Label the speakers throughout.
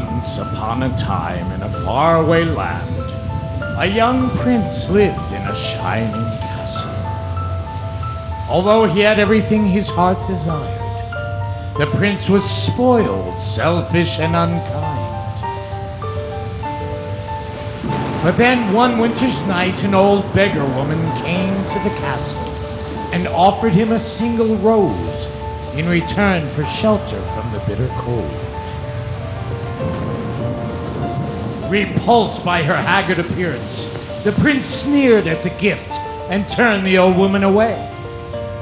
Speaker 1: Once upon a time, in a faraway land, a young prince lived in a shining castle. Although he had everything his heart desired, the prince was spoiled, selfish, and unkind. But then one winter's night, an old beggar woman came to the castle and offered him a single rose in return for shelter from the bitter cold. Repulsed by her haggard appearance, the prince sneered at the gift and turned the old woman away.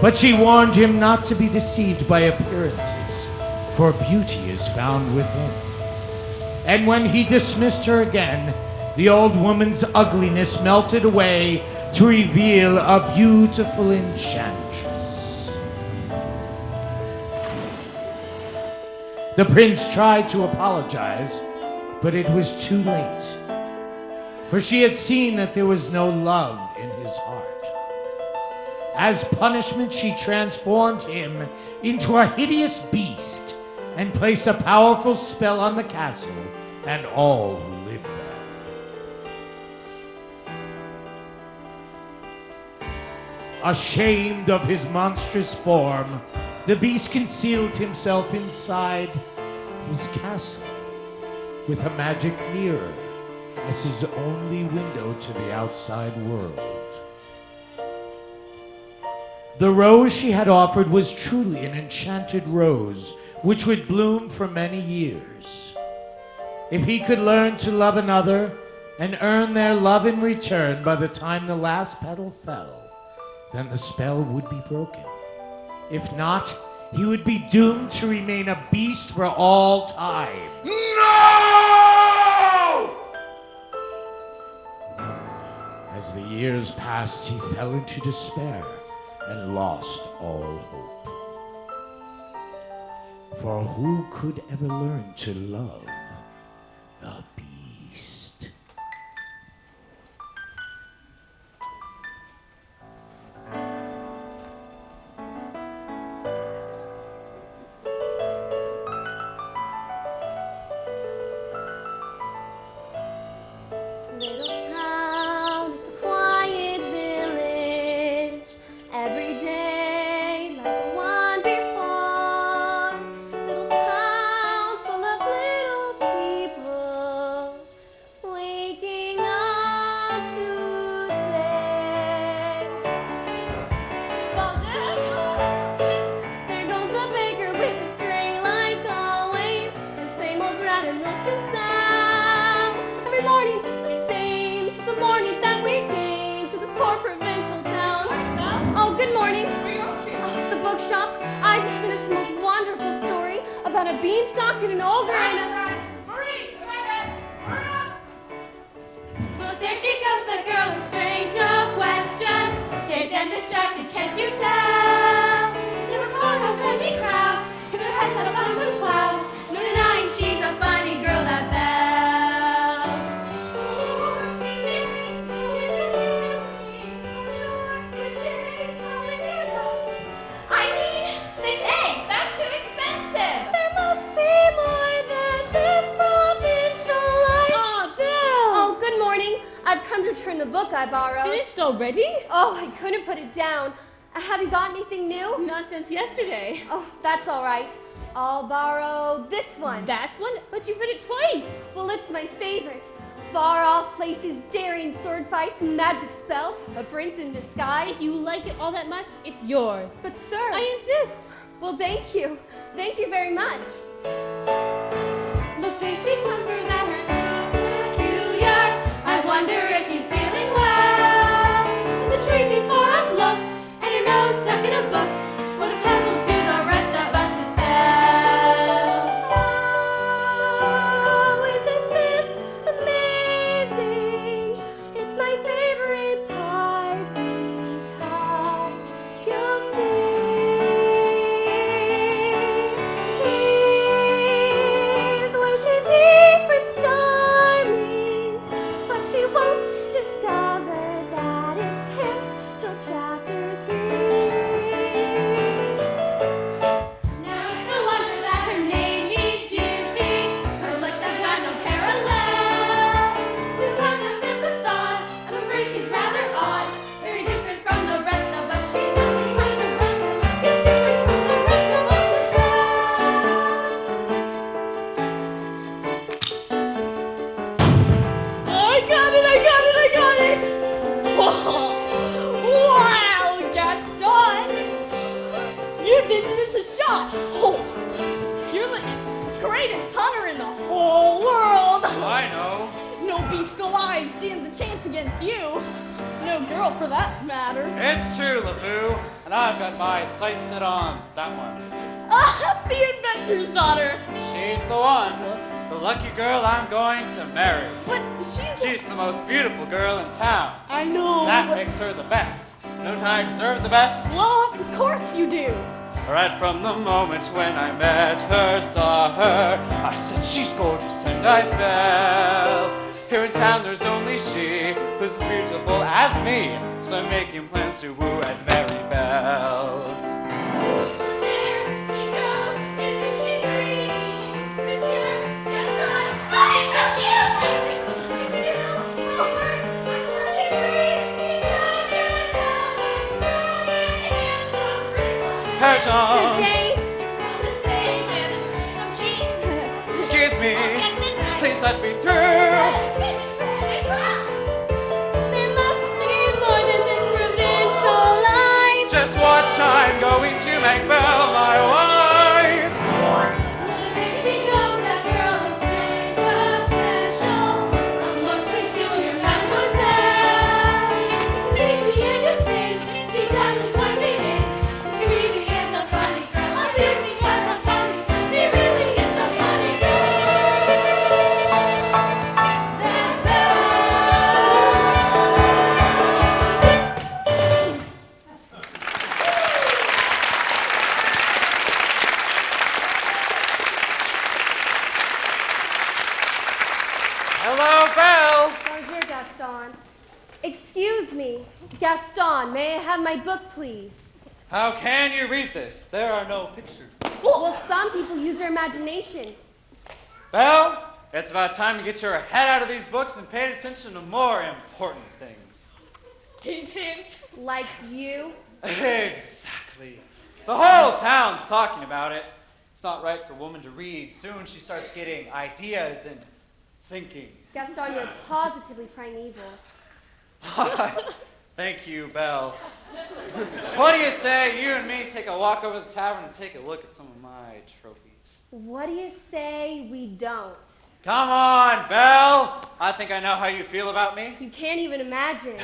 Speaker 1: But she warned him not to be deceived by appearances, for beauty is found within. And when he dismissed her again, the old woman's ugliness melted away to reveal a beautiful enchantress. The prince tried to apologize, but it was too late, for she had seen that there was no love in his heart. As punishment, she transformed him into a hideous beast and placed a powerful spell on the castle and all who lived there. Ashamed of his monstrous form, the beast concealed himself inside his castle with a magic mirror as his only window to the outside world. The rose she had offered was truly an enchanted rose, which would bloom for many years. If he could learn to love another and earn their love in return by the time the last petal fell, then the spell would be broken. If not, he would be doomed to remain a beast for all time.
Speaker 2: No!
Speaker 1: As the years passed, he fell into despair and lost all hope. For who could ever learn to love the beast?
Speaker 3: Little town, it's a quiet village. Every day like the one before. Little town full of little people waking up to say bonjour. There goes the baker with his tray like always. The same old bread and roast sound. Every morning just the same since the morning that we came to this poor provincial town. Oh, good morning. The bookshop. I just finished the most wonderful story about a beanstalk and an ogre and a...
Speaker 4: Look, there she goes, the girl is strange, no question. Dazed and distracted, can't you tell? Never born a funny crowd, 'cause her head's up on some cloud. No denying she's a funny girl, that Belle. I mean, 6 eggs, that's too expensive.
Speaker 3: There must be more than this provincial life.
Speaker 5: Aw, Belle!
Speaker 3: Oh, good morning. I've come to return the book I borrowed.
Speaker 5: Finished already?
Speaker 3: Oh, I couldn't put it down. Have you got anything new?
Speaker 5: Not since yesterday.
Speaker 3: Oh, that's all right. I'll borrow this one.
Speaker 5: That's one, but you've read it twice.
Speaker 3: Well, it's my favorite. Far off places, daring sword fights, magic spells, a prince in disguise.
Speaker 5: If you like it all that much, it's yours.
Speaker 3: But sir...
Speaker 5: I insist.
Speaker 3: Well, thank you. Thank you very much.
Speaker 4: Look, there she comes through that her peculiar. I wonder if she's feeling well. In the tree before a look, and her nose stuck in a book. What a puzzle to the rest of us is Belle.
Speaker 3: Oh, isn't this amazing? It's my favorite part because you'll see
Speaker 2: Oh, you're the greatest hunter in the whole world.
Speaker 6: I know.
Speaker 2: No beast alive stands a chance against you. No girl for that matter.
Speaker 6: It's true, LeFou. And I've got my sights set on that one.
Speaker 2: The inventor's daughter.
Speaker 6: She's the one. The lucky girl I'm going to marry.
Speaker 2: But
Speaker 6: She's the most beautiful girl in town.
Speaker 2: I know.
Speaker 6: That
Speaker 2: but-
Speaker 6: makes her the best. Don't I deserve the best?
Speaker 2: Well, of course you do.
Speaker 6: Right from the moment when I met her, saw her, I said she's gorgeous and I fell. Here in town there's only she who's as beautiful as me. So I'm making plans to woo and marry Belle.
Speaker 4: There he goes, isn't he pretty? Monsieur Gaston, oh, he's so cute! Monsieur Robert, I'm really free. He's such a tall, strong, and handsome.
Speaker 6: Pardon.
Speaker 3: Good day.
Speaker 4: Grab a steak and some cheese.
Speaker 6: Excuse me,
Speaker 4: At midnight.
Speaker 6: please let me through.
Speaker 3: There must be more than this provincial life.
Speaker 6: Just watch, I'm going to make Belle my wife.
Speaker 4: She knows that girl is strange but special, a most peculiar mademoiselle. Pretty she innocent, she doesn't point me in. She really is a funny girl. My beauty is a funny girl. She really is a funny girl. That Belle.
Speaker 6: Hello, Belle.
Speaker 3: Bonjour, Gaston. Excuse me. Gaston, may I have my book, please?
Speaker 6: How can you read this? There are no pictures.
Speaker 3: Well, some people use their imagination.
Speaker 6: Belle, it's about time to get your head out of these books and pay attention to more important things.
Speaker 2: Hint, hint.
Speaker 3: Like you.
Speaker 6: Exactly. The whole town's talking about it. It's not right for a woman to read. Soon she starts getting ideas and thinking.
Speaker 3: Gaston, you're positively primeval.
Speaker 6: Thank you, Belle. What do you say you and me take a walk over the tavern and take a look at some of my trophies?
Speaker 3: What do you say we don't?
Speaker 6: Come on, Belle. I think I know how you feel about me.
Speaker 3: You can't even imagine.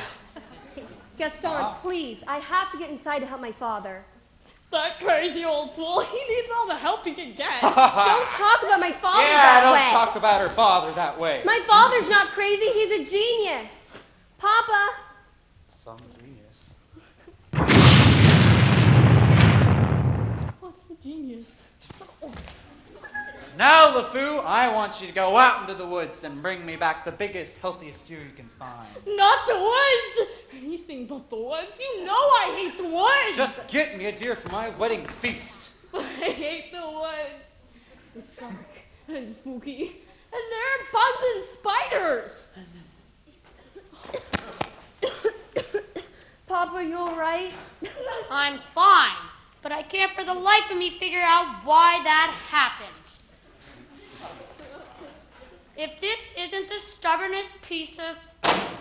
Speaker 3: Gaston, please, I have to get inside to help my father.
Speaker 2: That crazy old fool. He needs all the help he can get.
Speaker 3: Don't talk about my father
Speaker 6: Yeah,
Speaker 3: that
Speaker 6: don't
Speaker 3: way.
Speaker 6: talk about her father that way.
Speaker 3: My father's not crazy, he's a genius. Papa,
Speaker 6: Some genius.
Speaker 2: What's the genius?
Speaker 6: Now, LeFou, I want you to go out into the woods and bring me back the biggest, healthiest deer you can find.
Speaker 2: Not the woods. Anything but the woods. You know I hate the woods.
Speaker 6: Just get me a deer for my wedding feast.
Speaker 2: I hate the woods. It's dark and spooky, and there are bugs and spiders.
Speaker 3: Papa, you all right?
Speaker 7: I'm fine, but I can't for the life of me figure out why that happened. If this isn't the stubbornest piece of...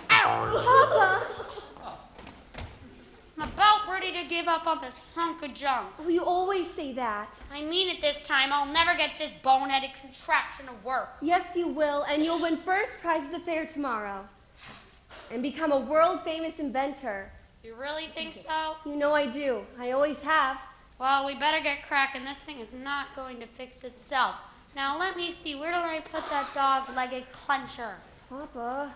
Speaker 3: Papa!
Speaker 7: I'm about ready to give up on this hunk of junk.
Speaker 3: Oh, you always say that.
Speaker 7: I mean it this time. I'll never get this boneheaded contraption to work.
Speaker 3: Yes, you will, and you'll win first prize at the fair tomorrow. And become a world-famous inventor.
Speaker 7: You really think so?
Speaker 3: You know I do. I always have.
Speaker 7: Well, we better get cracking. This thing is not going to fix itself. Now, let me see. Where do I put that dog-legged clencher?
Speaker 3: Papa,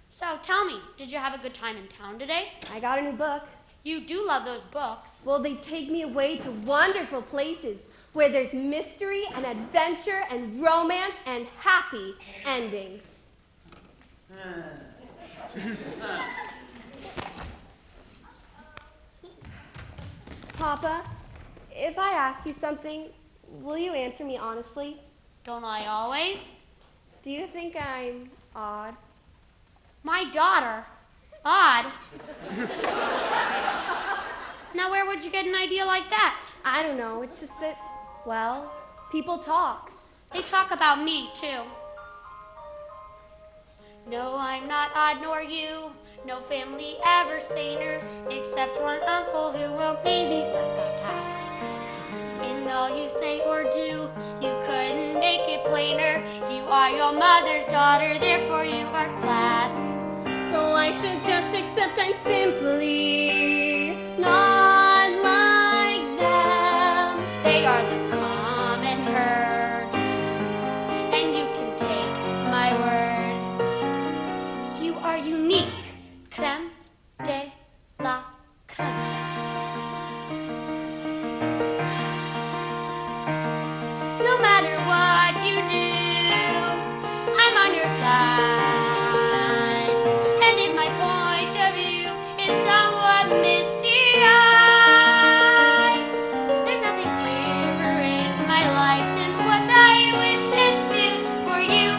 Speaker 7: So, tell me, did you have a good time in town today?
Speaker 3: I got a new book.
Speaker 7: You do love those books.
Speaker 3: Well, they take me away to wonderful places where there's mystery and adventure and romance and happy endings. Papa, if I ask you something, will you answer me honestly?
Speaker 7: Don't I always?
Speaker 3: Do you think I'm odd?
Speaker 7: My daughter? Odd. Now, where would you get an idea like that?
Speaker 3: I don't know. It's just that, well, people talk.
Speaker 7: They talk about me, too. No, I'm not odd, nor you. No family ever saner, except one uncle who will maybe let that pass. all you say or do. You couldn't make it plainer. You are your mother's daughter, therefore you are class.
Speaker 3: So I should just accept I'm simply not like them.
Speaker 7: They are the common herd, and you can take my word. You are unique, crème de la crème. No matter what you do, I'm on your side. And if my point of view is somewhat misty-eyed, there's nothing clearer in my life than what I wish and feel for you,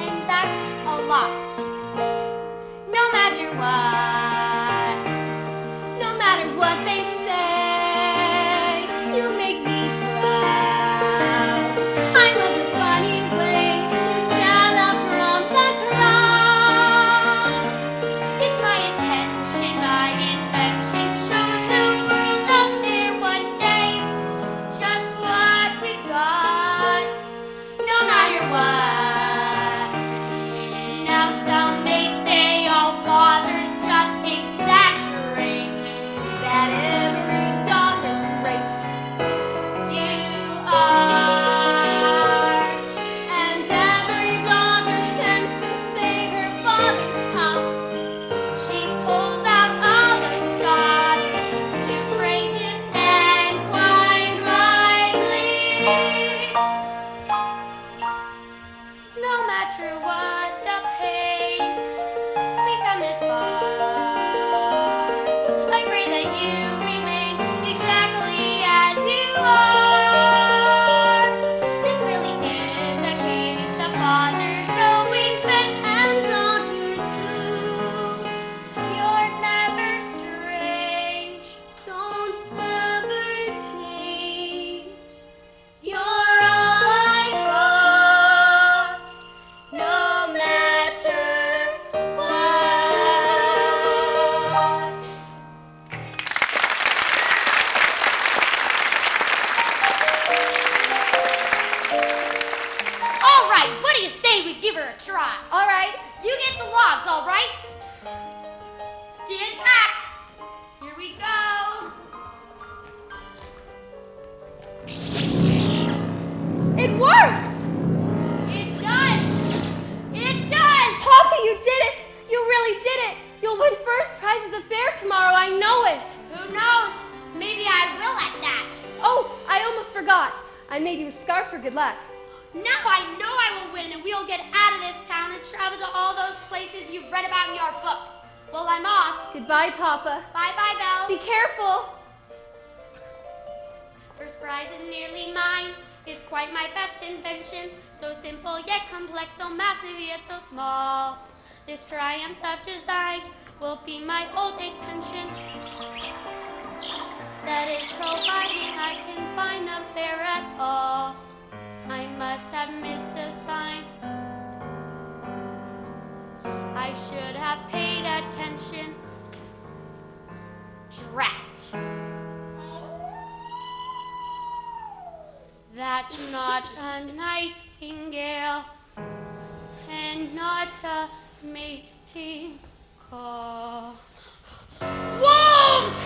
Speaker 7: and that's a lot. No matter what,
Speaker 3: No matter what they say, you make me proud. I love the funny way you stand out from the crowd.
Speaker 7: it's my intention, my invention, show the world out there one day just what we got. No matter what. Now some may say all fathers just exaggerate.
Speaker 3: That every daughter's great.
Speaker 7: You are.
Speaker 3: And every daughter tends to save her father's tops.
Speaker 7: She pulls out all the stops to praise him, and quite rightly. No matter what the pain, we've come this far. I pray that you remain exactly as you are. This really is a case of father knowing best,
Speaker 3: And daughter too.
Speaker 7: you're never strange.
Speaker 3: Don't ever change. You're all I've got,
Speaker 7: No matter what. All right, what do you say we give her a try?
Speaker 2: All right.
Speaker 7: You get the logs, all right? Stand back. Here we go.
Speaker 2: It works.
Speaker 7: It does. It does.
Speaker 2: Papa, you did it. You really did it. You'll win first prize at the fair tomorrow. I know it.
Speaker 7: Who knows? Maybe I will at that.
Speaker 2: Oh, I almost forgot. I made you a scarf for good luck.
Speaker 7: Now I know I will win and we'll get out of this town and travel to all those places you've read about in your books. Well, I'm off.
Speaker 2: Goodbye, Papa.
Speaker 7: Bye-bye, Belle.
Speaker 2: Be careful.
Speaker 7: First prize is nearly mine. It's quite my best invention. So simple yet complex, so massive yet so small. This triumph of design will be my old age pension. That is providing I can find a fair at all. I must have missed a sign. I should have paid attention. Drat. That's not a nightingale and not a mating call. Wolves!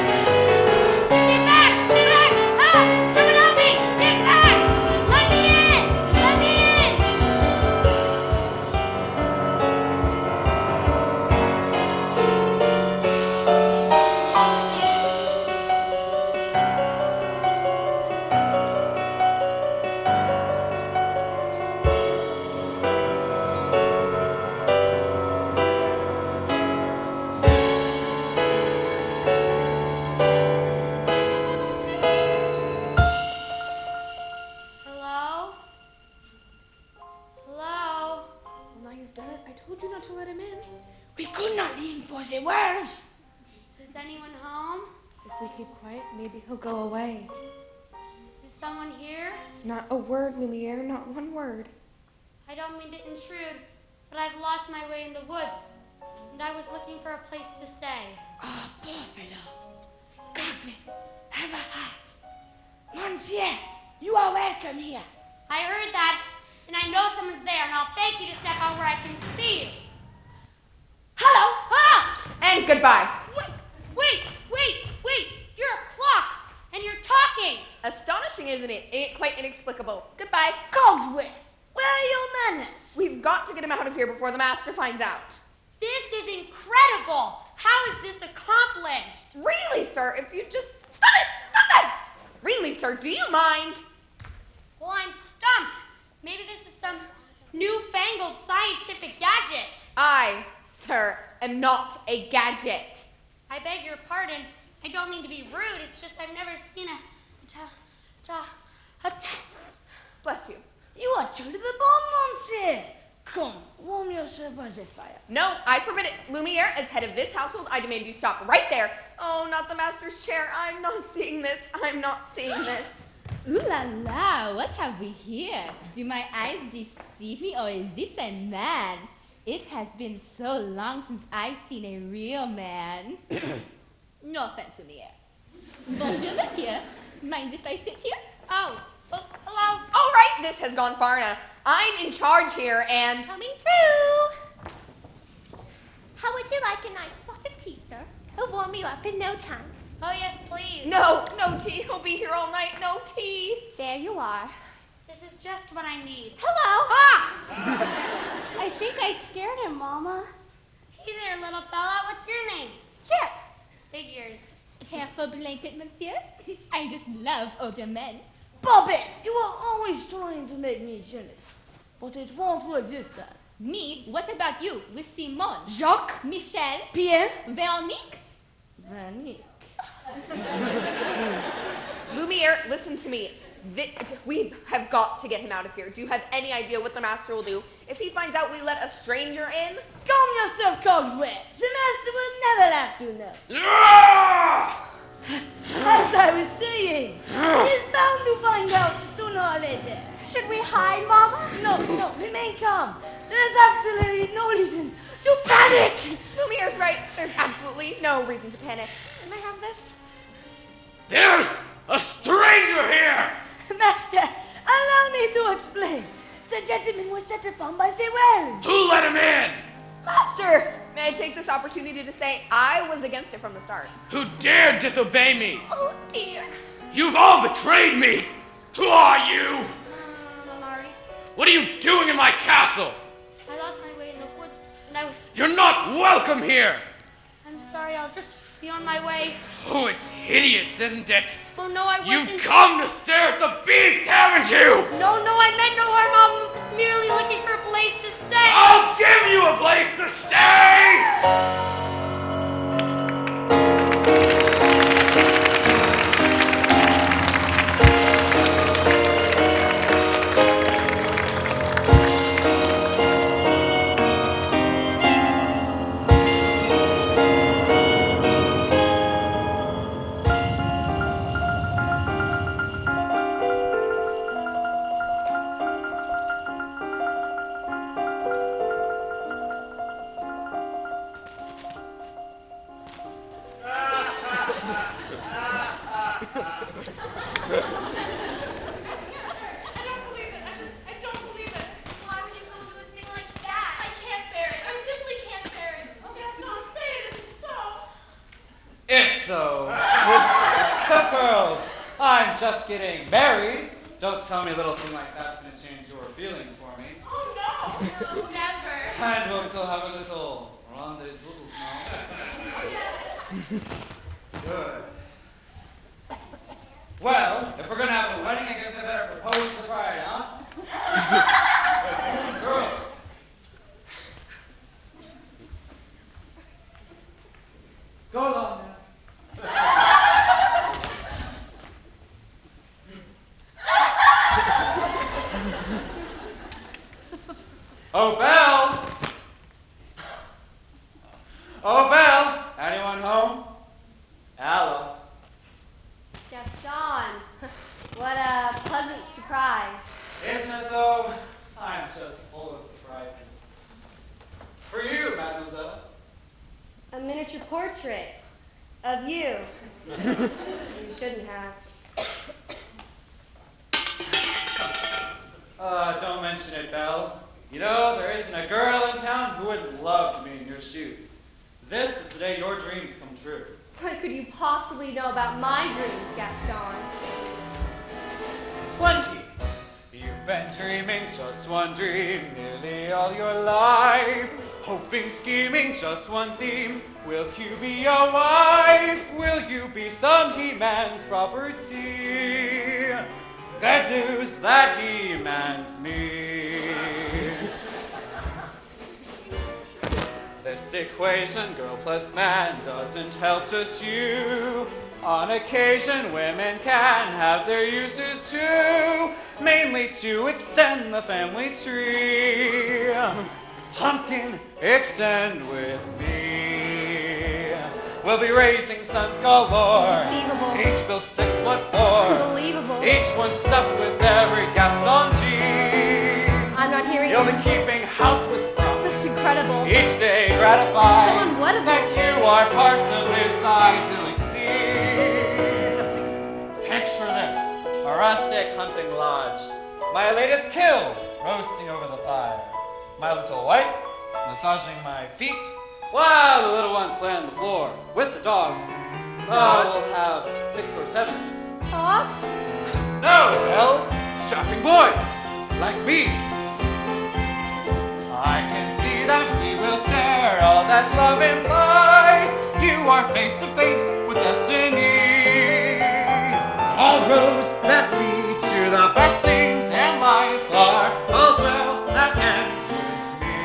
Speaker 7: Get back! Back! Help! Someone help me! Get back! Let me in! Let me in! Hello? Hello?
Speaker 2: Well, now you've done it. I told you not to let him in.
Speaker 8: We could not leave for the wolves.
Speaker 7: Is anyone home?
Speaker 2: we keep quiet, maybe he'll go away.
Speaker 7: Is someone here?
Speaker 2: Not a word, Lumiere, not one word.
Speaker 7: I don't mean to intrude, but I've lost my way in the woods, and I was looking for a place to stay.
Speaker 8: Ah, poor fellow. Cogsworth, have a hat. Monsieur, you are welcome here.
Speaker 7: I heard that, and I know someone's there, and I'll thank you to step out where I can see you.
Speaker 8: Hello.
Speaker 7: Ah!
Speaker 2: And goodbye.
Speaker 7: Wait! You're a clock, and you're talking.
Speaker 2: Astonishing, isn't it? Ain't quite inexplicable. Goodbye.
Speaker 8: Cogsworth, where are your manners?
Speaker 2: We've got to get him out of here before the master finds out.
Speaker 7: This is incredible. How is this accomplished?
Speaker 2: Really, sir, if you just... Stop it! Stop that! Really, sir, do you mind?
Speaker 7: Well, I'm stumped. Maybe this is some newfangled scientific gadget.
Speaker 2: I, sir, am not a gadget.
Speaker 7: I beg your pardon. I don't mean to be rude. It's just I've never seen a
Speaker 2: Bless you.
Speaker 8: You are true to the bone, monsieur. Come, warm yourself by the fire.
Speaker 2: No, I forbid it. Lumiere, as head of this household, I demand you stop right there. Oh, not the master's chair. I'm not seeing this. I'm not seeing this.
Speaker 5: Ooh la la, what have we here? Do my eyes deceive me, or is this a man? It has been so long since I've seen a real man. No offense, Lumiere. Bonjour, monsieur. Mind if I sit here?
Speaker 7: Oh, well, hello.
Speaker 2: All right, this has gone far enough. I'm in charge here, and...
Speaker 3: Coming through. How would you like a nice pot of tea, sir? It'll warm you up in no time.
Speaker 7: Oh, yes, please.
Speaker 2: No tea. He'll be here all night. No tea.
Speaker 3: There you are.
Speaker 7: This is just what I need.
Speaker 3: Hello.
Speaker 7: Ah!
Speaker 3: I think I scared him, Mama.
Speaker 7: Hey there, little fella. What's your name?
Speaker 3: Chip.
Speaker 7: Figures.
Speaker 5: Careful blanket, monsieur. I just love older men.
Speaker 8: Bobby, you are always trying to make me jealous, but it won't work this time.
Speaker 5: Me? What about you? With Simone?
Speaker 8: Jacques,
Speaker 5: Michel?
Speaker 8: Pierre,
Speaker 5: Veronique?
Speaker 8: Vanique.
Speaker 2: Lumiere, listen to me. We have got to get him out of here. Do you have any idea what the master will do if he finds out we let a stranger in?
Speaker 8: Calm yourself, Cogsworth. The master will never have to know. As I was saying, he's bound to find out sooner or later. Should we hide, Mama? No, remain calm. There's absolutely no reason to panic.
Speaker 2: Lumiere's right. There's absolutely no reason to panic. Can I have this?
Speaker 6: There's a stranger here!
Speaker 8: Master, allow me to explain. The gentleman was set upon by the wolves.
Speaker 6: Who let him in?
Speaker 2: Master! May I take this opportunity to say I was against it from the start.
Speaker 6: Who dared disobey me?
Speaker 3: Oh, dear.
Speaker 6: You've all betrayed me! Who are you?
Speaker 7: Maurice,
Speaker 6: What are you doing in my castle?
Speaker 7: I lost my way in the woods, and I was...
Speaker 6: You're not welcome here!
Speaker 7: I'm sorry, I'll just be on my way.
Speaker 6: Oh, it's hideous, isn't it?
Speaker 7: Oh, no, I wasn't...
Speaker 6: You've come to stare at the beast, haven't you?
Speaker 7: No, I meant no harm. I'm merely looking for a place to stay.
Speaker 6: I'll give you a place to stay! It's so. Girls, I'm just getting married. Don't tell me a little thing like that's gonna change your feelings for me.
Speaker 3: Oh, no. Never.
Speaker 6: And we'll still have a little rendezvous now. Good. Well, if we're gonna have a wedding, I guess I better propose to the bride, huh? Girls. Go along now. Oh, Belle! Oh, Belle! Anyone home? Hello.
Speaker 3: Gaston, what a pleasant surprise.
Speaker 6: Isn't it, though? I'm just full of surprises. For you, mademoiselle.
Speaker 3: A miniature portrait of you. You shouldn't have.
Speaker 6: Don't mention it, Belle. You know, there isn't a girl in town who wouldn't love to be in your shoes. This is the day your dreams come true.
Speaker 3: What could you possibly know about my dreams, Gaston?
Speaker 6: Plenty. You've been dreaming just one dream nearly all your life. Hoping, scheming, just one theme. Will you be a wife? Will you be some He-Man's property? Bad news, that He-Man's me. This equation, girl plus man, doesn't help just you. On occasion, women can have their uses too, mainly to extend the family tree. Pumpkin, extend with me. We'll be raising sons galore.
Speaker 3: Unbelievable.
Speaker 6: Each built 6 foot 4.
Speaker 3: Unbelievable.
Speaker 6: Each one stuffed with every Gaston gene.
Speaker 3: I'm not hearing
Speaker 6: You'll
Speaker 3: this.
Speaker 6: be keeping house with pride.
Speaker 3: Just incredible.
Speaker 6: Each day gratified.
Speaker 3: So unwhatable.
Speaker 6: That you are parts of this idyllic scene. Picture this, a rustic hunting lodge. My latest kill roasting over the fire. My little wife massaging my feet while the little ones play on the floor with the dogs. Oh, we'll have 6 or 7.
Speaker 3: Dogs?
Speaker 6: No, well, strapping boys like me. I can see that we will share all that love implies. You are face to face with destiny. All roads that lead to the best things in life are all's well that ends with me.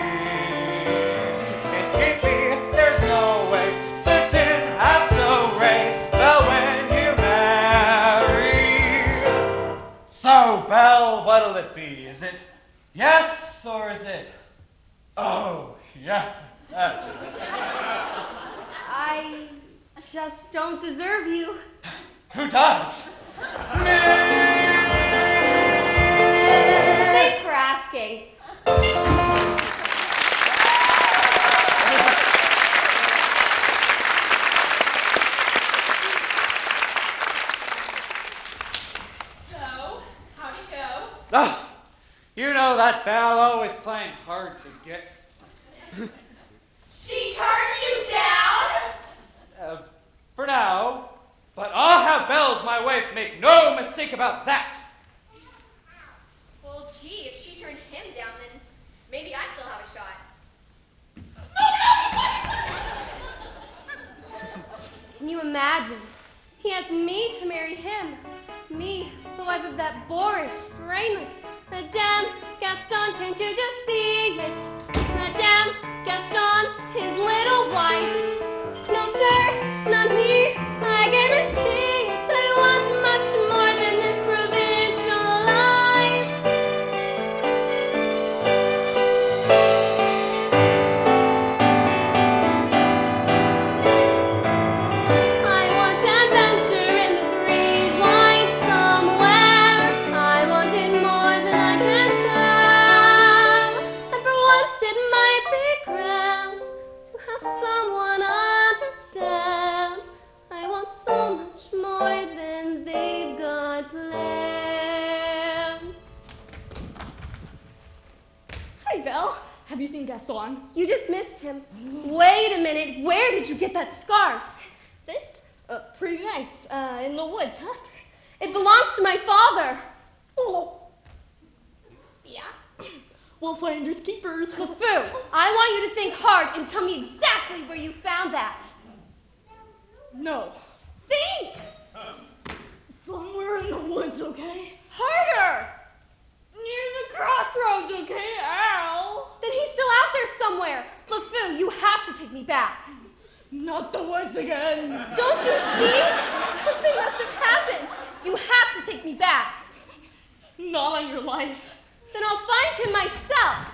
Speaker 6: Escape me, there's no way. Certain as no ray. Belle, when you marry. So, Belle, what'll it be? Is it yes or is it? Oh, yeah.
Speaker 3: I just don't deserve you.
Speaker 6: Who does? Me!
Speaker 3: Thanks for asking.
Speaker 9: So, how'd it go?
Speaker 6: Oh, you know that Belle always playing hard to get.
Speaker 4: She turned you down?
Speaker 6: For now, but I'll have Belle's my wife, make no mistake about that.
Speaker 2: Well, gee, if she turned him down, then maybe I still have a shot.
Speaker 3: Can you imagine? He has me to marry him. Me, the wife of that boorish, brainless Madame Gaston, can't you just see it? Madame Gaston, his little wife. No, sir, not me. I guarantee it. I want much more than this provincial life. I want adventure in the green wine somewhere. I want it more than I can tell. And for once it might be grand to have someone understand. I want so much more than they've got planned.
Speaker 9: Hi, Belle. Have you seen Gaston?
Speaker 3: You just missed him. Wait a minute. Where did you get that scarf?
Speaker 9: This? Pretty nice. In the woods, huh?
Speaker 3: It belongs to my father.
Speaker 9: Oh. Yeah. Well, finders keepers.
Speaker 3: LeFou, I want you to think hard and tell me exactly where you found that.
Speaker 9: No.
Speaker 3: Think!
Speaker 9: Somewhere in the woods, okay?
Speaker 3: Harder!
Speaker 9: Near the crossroads, okay? Ow!
Speaker 3: Then he's still out there somewhere. LeFou, you have to take me back.
Speaker 9: Not the woods again.
Speaker 3: Don't you see? Something must have happened. You have to take me back.
Speaker 9: Not on your life.
Speaker 3: Then I'll find him myself.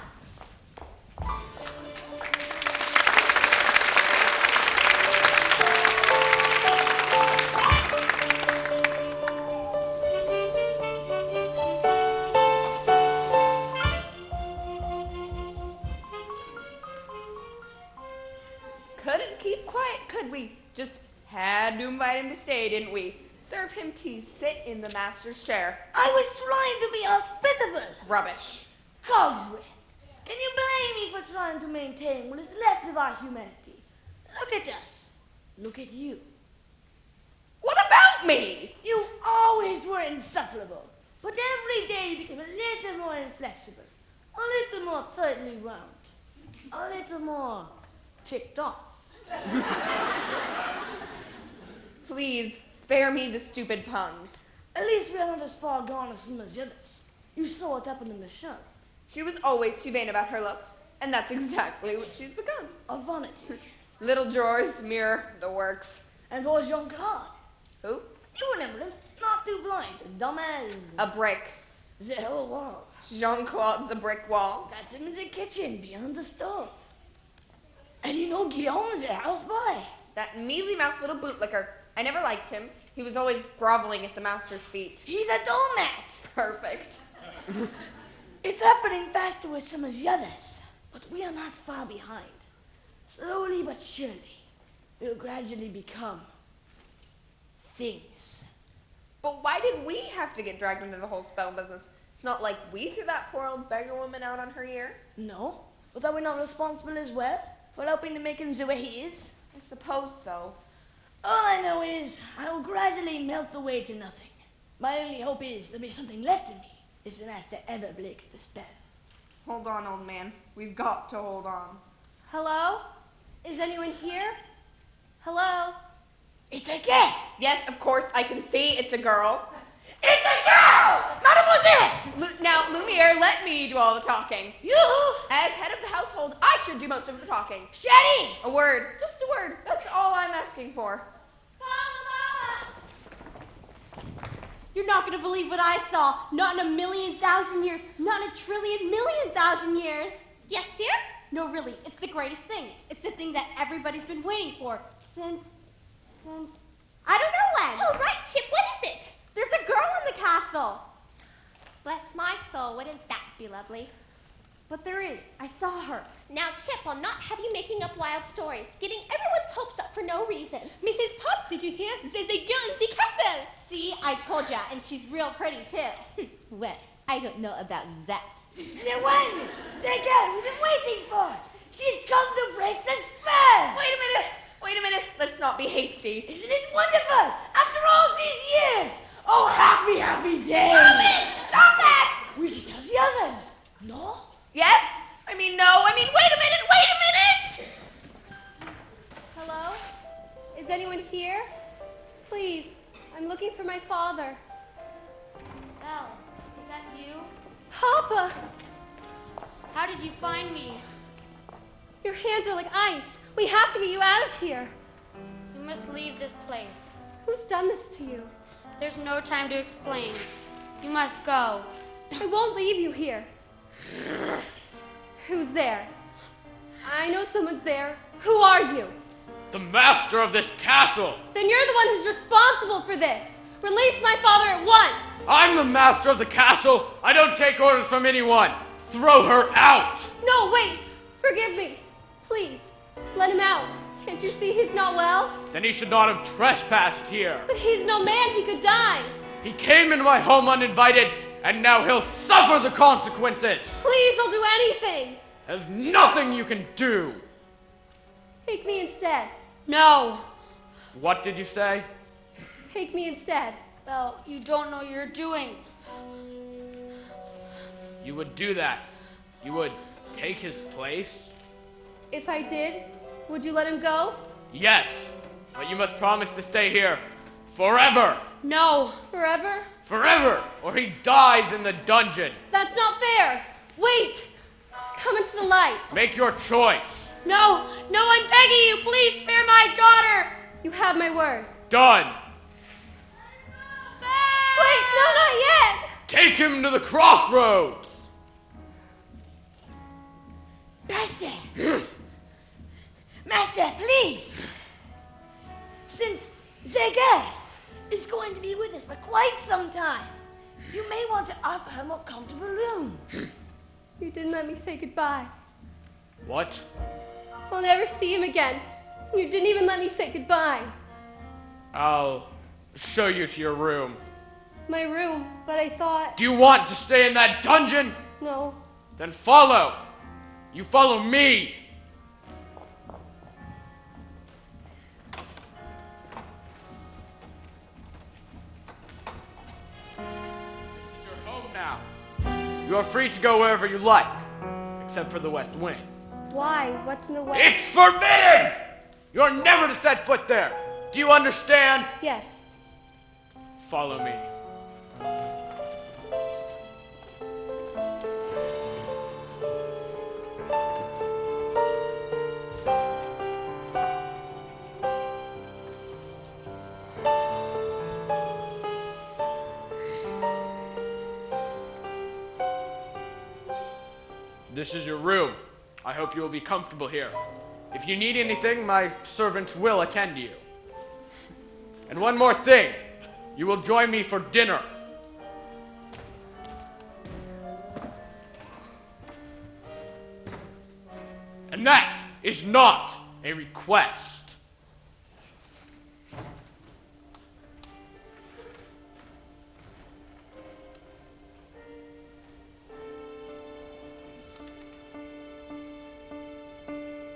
Speaker 2: stay, didn't we? Serve him tea, sit in the master's chair.
Speaker 8: I was trying to be hospitable.
Speaker 2: Rubbish.
Speaker 8: Cogsworth, can you blame me for trying to maintain what is left of our humanity? Look at us. Look at you.
Speaker 2: What about me?
Speaker 8: You always were insufferable, but every day you became a little more inflexible, a little more tightly wound, a little more ticked off.
Speaker 2: Please, spare me the stupid puns.
Speaker 8: At least we are not as far gone as some of the others. You saw what happened to Michelle.
Speaker 2: She was always too vain about her looks, and that's exactly what she's become.
Speaker 8: A vanity.
Speaker 2: Little drawers, mirror, the works.
Speaker 8: And was Jean-Claude.
Speaker 2: Who?
Speaker 8: You remember him? Not too blind, dumb as
Speaker 2: A brick.
Speaker 8: the whole wall.
Speaker 2: Jean-Claude's a brick wall.
Speaker 8: That's him in the kitchen, beyond the stove. And you know Guillaume's a houseboy.
Speaker 2: That mealy-mouthed little bootlicker. I never liked him. He was always groveling at the master's feet.
Speaker 8: He's a doormat.
Speaker 2: Perfect.
Speaker 8: It's happening faster with some of the others, but we are not far behind. Slowly but surely, we'll gradually become things.
Speaker 2: But why did we have to get dragged into the whole spell business? It's not like we threw that poor old beggar woman out on her ear.
Speaker 8: No, but are we not responsible as well for helping to make him the way he is?
Speaker 2: I suppose so.
Speaker 8: All I know is I will gradually melt away to nothing. My only hope is there'll be something left in me if the master ever breaks the spell.
Speaker 2: Hold on, old man. We've got to hold on.
Speaker 3: Hello? Is anyone here? Hello?
Speaker 8: It's a girl!
Speaker 2: Yes, of course, I can see it's a girl.
Speaker 8: It's a girl! Mademoiselle!
Speaker 2: Now, Lumiere, let me do all the talking.
Speaker 8: Yoo-hoo!
Speaker 2: As head of the household, I should do most of the talking.
Speaker 8: Shetty!
Speaker 2: A word, just a word. That's all I'm asking for.
Speaker 9: You're not gonna believe what I saw. Not in a million thousand years. Not in a trillion million thousand years.
Speaker 3: Yes, dear?
Speaker 9: No, really, it's the greatest thing. It's the thing that everybody's been waiting for since I don't know when.
Speaker 3: Oh, right, Chip, what is it?
Speaker 9: There's a girl in the castle.
Speaker 3: Bless my soul, wouldn't that be lovely?
Speaker 9: But there is. I saw her.
Speaker 3: Now, Chip, I'll not have you making up wild stories, getting everyone's hopes up for no reason. Mrs. Potts, did you hear? There's a girl in the castle.
Speaker 9: See, I told ya, and she's real pretty too.
Speaker 5: Well, I don't know about that.
Speaker 8: This is the one! The girl we've been waiting for! She's come to break the spell!
Speaker 2: Wait a minute. Let's not be hasty.
Speaker 8: Isn't it wonderful? After all these years! Oh, happy, happy day!
Speaker 2: Stop it! Stop that!
Speaker 8: We should tell the others. No?
Speaker 2: Yes? I mean, no. Wait a minute!
Speaker 3: Hello? Is anyone here? Please, I'm looking for my father.
Speaker 7: Belle, is that you?
Speaker 3: Papa!
Speaker 7: How did you find me?
Speaker 3: Your hands are like ice. We have to get you out of here.
Speaker 7: You must leave this place.
Speaker 3: Who's done this to you?
Speaker 7: There's no time to explain. You must go.
Speaker 3: I won't leave you here. Who's there? I know someone's there. Who are you?
Speaker 6: The master of this castle!
Speaker 3: Then you're the one who's responsible for this. Release my father at once.
Speaker 6: I'm the master of the castle! I don't take orders from anyone! Throw her out!
Speaker 3: No, wait. Forgive me. Please, let him out. Can't you see he's not well?
Speaker 6: Then he should not have trespassed here.
Speaker 3: But he's no man. He could die.
Speaker 6: He came into my home uninvited, and now he'll suffer the consequences!
Speaker 3: Please, I'll do anything.
Speaker 6: There's nothing you can do!
Speaker 3: Take me instead.
Speaker 7: No.
Speaker 6: What did you say?
Speaker 3: Take me instead.
Speaker 7: Belle, you don't know what you're doing.
Speaker 6: You would do that. You would take his place?
Speaker 3: If I did, would you let him go?
Speaker 6: Yes, but you must promise to stay here forever!
Speaker 7: No.
Speaker 3: Forever?
Speaker 6: Forever! Or he dies in the dungeon!
Speaker 3: That's not fair. Wait. Come into the light.
Speaker 6: Make your choice!
Speaker 7: No, I'm begging you, please spare my daughter.
Speaker 3: You have my word.
Speaker 6: Done!
Speaker 3: Wait, no, not yet.
Speaker 6: Take him to the crossroads!
Speaker 8: Master! Master, please! Since Zeger is going to be with us for quite some time, you may want to offer her a more comfortable room.
Speaker 3: You didn't let me say goodbye.
Speaker 6: What?
Speaker 3: I'll never see him again. You didn't even let me say goodbye.
Speaker 6: I'll show you to your room.
Speaker 9: My room, but I thought...
Speaker 6: Do you want to stay in that dungeon?
Speaker 9: No.
Speaker 6: Then follow. You follow me. This is your home now. You are free to go wherever you like, except for the West Wing.
Speaker 9: Why? What's in the way?
Speaker 6: It's forbidden! You're never to set foot there. Do you understand?
Speaker 9: Yes.
Speaker 6: Follow me. This is your room. I hope you will be comfortable here. If you need anything, my servants will attend to you. And one more thing. You will join me for dinner. And that is not a request.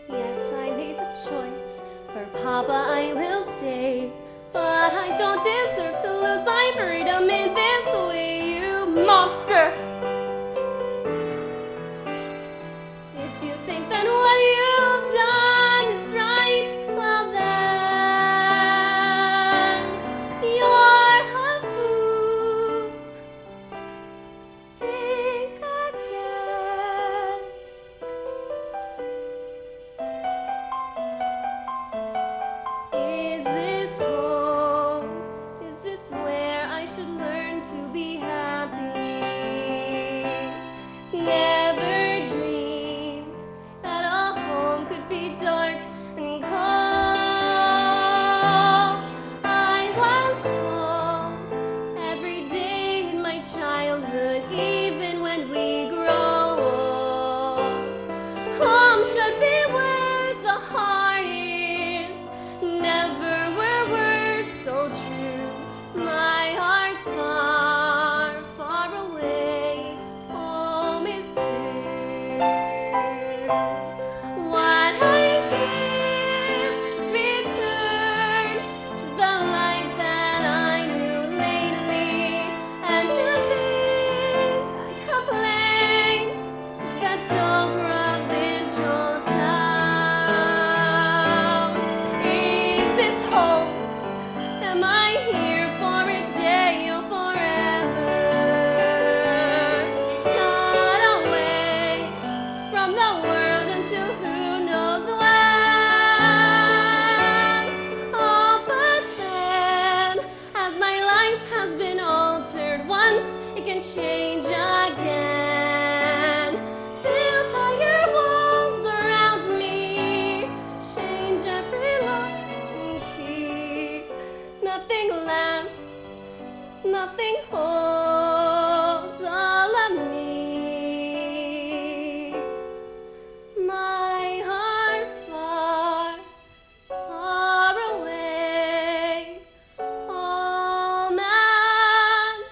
Speaker 9: Yes, I made the choice. For Papa, I will stay. But I don't deserve to lose my freedom in this way, you monster! If you think that what you've done is right, well then, you're a fool. Think again. Is this home? Is this where I should learn to be happy? Never dreamed that a home could be dark and cold. I was told every day in my childhood, even when we grow old, home should be where the heart is. Never were words so true. My heart's far, far away. Home is true. What I give should return to the life that I knew lately. And to think I complained that dull provincial town. Is this home? Am I here for a day or forever? Shut away from the world until who knows when. Oh, but then, as my life has been altered once, it can change again. Build higher walls around me, change every lock and key. Nothing lasts, nothing holds all of me. My heart's far, far away, home and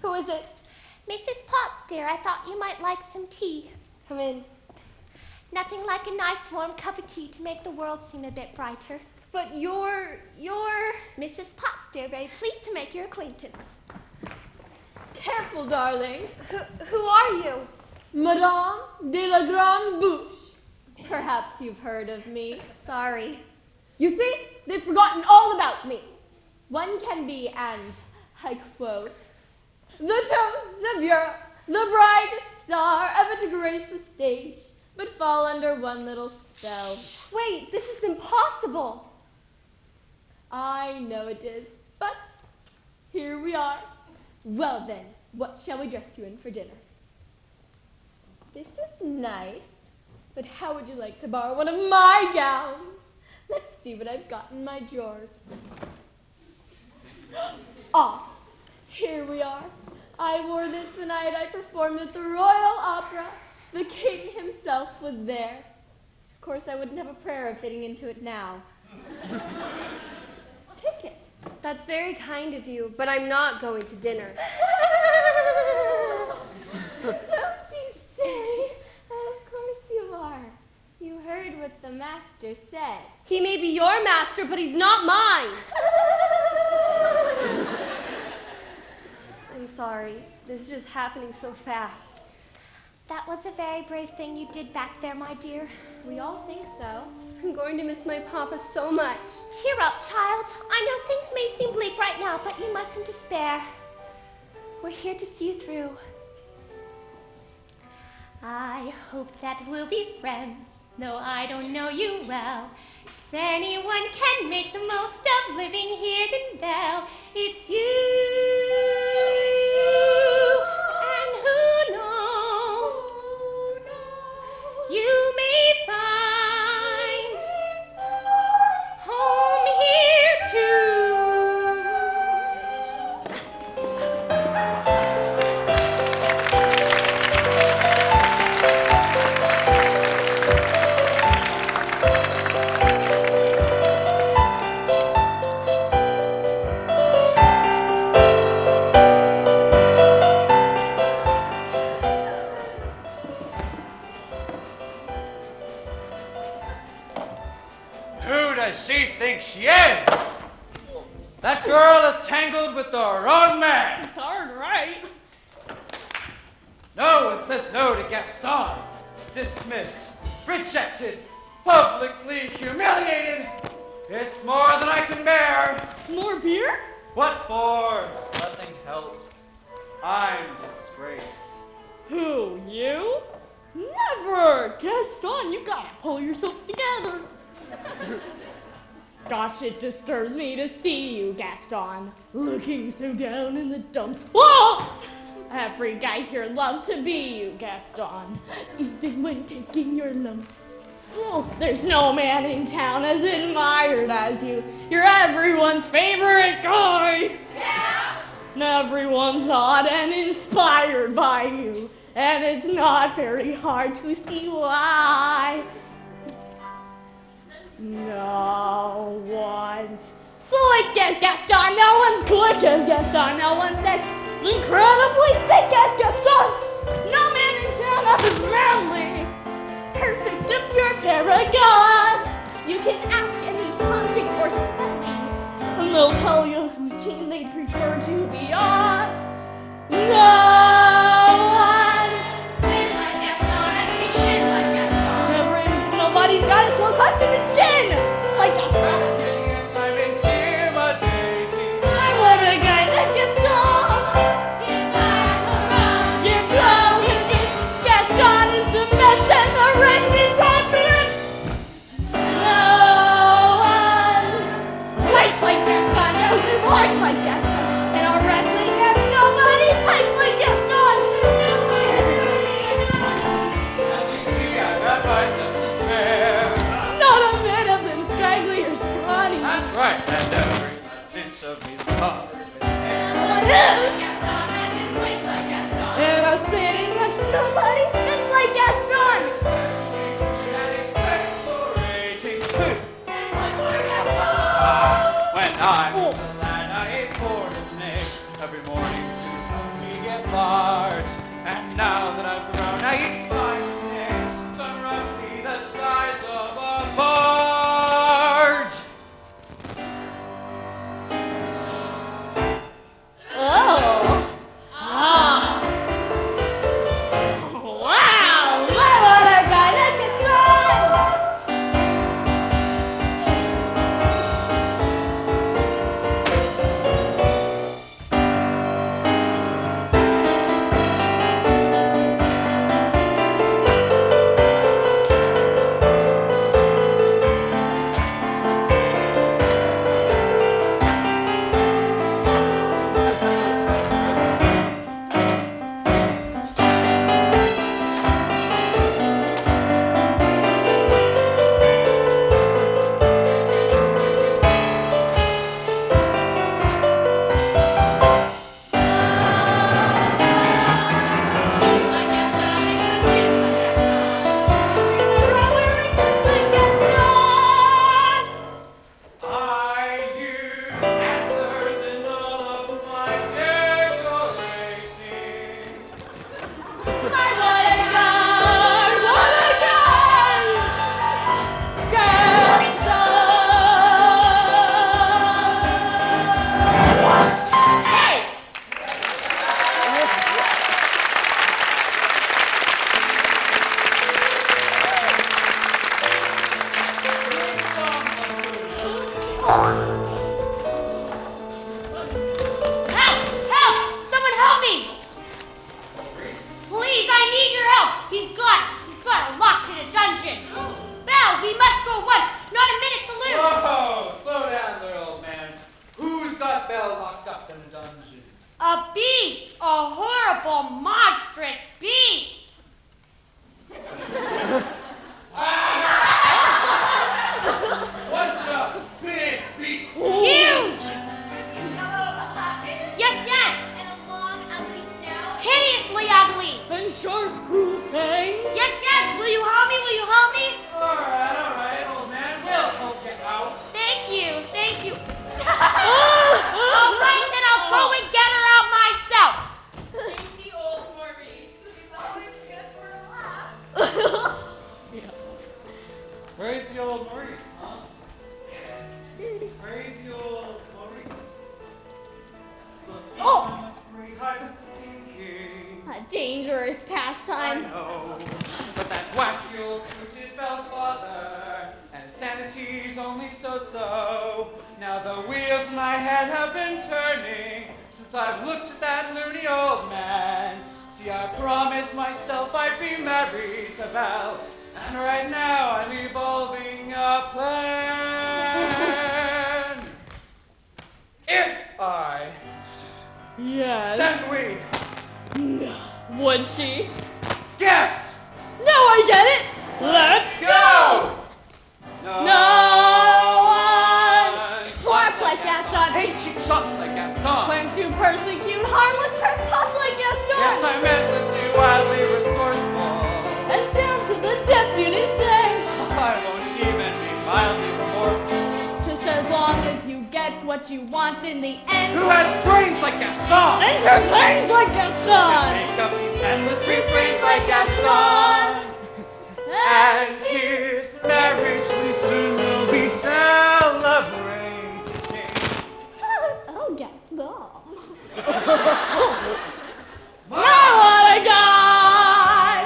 Speaker 9: Who is it?
Speaker 7: Mrs. Potts, dear, I thought you might like some tea.
Speaker 9: Come in.
Speaker 7: Nothing like a nice warm cup of tea to make the world seem a bit brighter.
Speaker 9: But you're...
Speaker 7: Mrs. Potts, dear, very pleased to make your acquaintance.
Speaker 9: Careful, darling.
Speaker 2: Who are you?
Speaker 9: Madame de la Grande Bouche. Perhaps you've heard of me.
Speaker 2: Sorry.
Speaker 9: You see, they've forgotten all about me. One can be, and I quote, the toast of Europe, the brightest star ever to grace the stage, but fall under one little spell.
Speaker 2: Wait, this is impossible.
Speaker 9: I know it is, but here we are. Well then, what shall we dress you in for dinner? This is nice, But how would you like to borrow one of my gowns? Let's see what I've got in my drawers. Ah, here we are. I wore this the night I performed at the Royal Opera. The king himself was there. Of course, I wouldn't have a prayer of fitting into it now. Take it.
Speaker 3: That's very kind of you, but I'm not going to dinner.
Speaker 9: Don't be silly. Of course you are. You heard what the master said.
Speaker 3: He may be your master, but he's not mine. I'm sorry. This is just happening so fast.
Speaker 7: That was a very brave thing you did back there, my dear.
Speaker 9: We all think so.
Speaker 3: I'm going to miss my papa so much.
Speaker 7: Cheer up, child. I know things may seem bleak right now, but you mustn't despair. We're here to see you through. I hope that we'll be friends, though I don't know you well. If anyone can make the most of living here, then Belle, it's you. And who knows? You may find home here too.
Speaker 6: Who does she think she is? That girl is tangled with the wrong man.
Speaker 8: Darn right.
Speaker 6: No, it says no to Gaston. Dismissed, rejected, publicly humiliated. It's more than I can bear.
Speaker 8: More beer?
Speaker 6: What for? Nothing helps. I'm disgraced.
Speaker 8: Who, you? Never! Gaston, you gotta pull yourself together. Gosh, it disturbs me to see you, Gaston, looking so down in the dumps. Whoa! Every guy here loves to be you, Gaston, even when taking your lumps. Oh, there's no man in town as admired as you. You're everyone's favorite guy. Yeah. And everyone's awed and inspired by you. And it's not very hard to see why. No one's slick as Gaston. No one's quick as Gaston. No one's next incredibly thick as Gaston. No man in town that is manly. Perfect if you're paragon. You can ask any taunting or Stanley, and they'll tell you whose team they'd prefer to be on. No one's thin like Gaston and thin like Gaston. Nobody's got a swell cleft in his chin like Gaston.
Speaker 6: Yes, I'm intimidating.
Speaker 8: I want a guy like Gaston. Give 12 with me. Gaston is the best and the rest is appearance. No one fights like Gaston, knows his lines like Gaston. In our wrestling match, nobody fights like
Speaker 7: Help! Help! Someone help me! Please, I need your help! He's got locked in a dungeon! Belle, we must go once! Not a minute to lose!
Speaker 6: Whoa! Slow down there, old man. Who's got Belle locked up in a dungeon?
Speaker 7: A beast! A horrible, monstrous beast!
Speaker 6: What's the big beast?
Speaker 7: Huge! Yes!
Speaker 4: And a long, ugly snout.
Speaker 7: Hideously ugly!
Speaker 8: And sharp, cruel fangs.
Speaker 7: Yes! Will you help me?
Speaker 6: Alright, old man. We'll help you out.
Speaker 7: Thank you. All right, then I'll go and get her out myself.
Speaker 8: The old Maurice. He's always good for a laugh.
Speaker 6: Where's the old Maurice, huh? Where's the old Maurice?
Speaker 8: Oh!
Speaker 6: I'm thinking.
Speaker 8: A dangerous
Speaker 6: I
Speaker 8: pastime.
Speaker 6: know, but that wacky old coot is Belle's father, and his sanity's only so-so. Now the wheels in my head have been turning since I've looked at that loony old man. See, I promised myself I'd be married to Belle, and right now I'm evolving a plan. If I,
Speaker 8: Yes.
Speaker 6: then we,
Speaker 8: Would she?
Speaker 6: yes,
Speaker 8: Now I get it! Let's
Speaker 6: go!
Speaker 8: No one plots like Gaston.
Speaker 6: Take cheap shots like Gaston.
Speaker 8: Plans to persecute harmless purpose like Gaston.
Speaker 6: Yes, I'm endlessly, wildly resourceful.
Speaker 8: As down to the depths you descend.
Speaker 6: I won't even be mildly remorseful.
Speaker 8: Just as long as you get what you want in the end.
Speaker 6: Who has brains like Gaston?
Speaker 8: Entertains like Gaston.
Speaker 6: Make up these endless refrains like Gaston. And here's marriage we soon will be celebrating.
Speaker 8: Oh, Gaston. Now what a guy!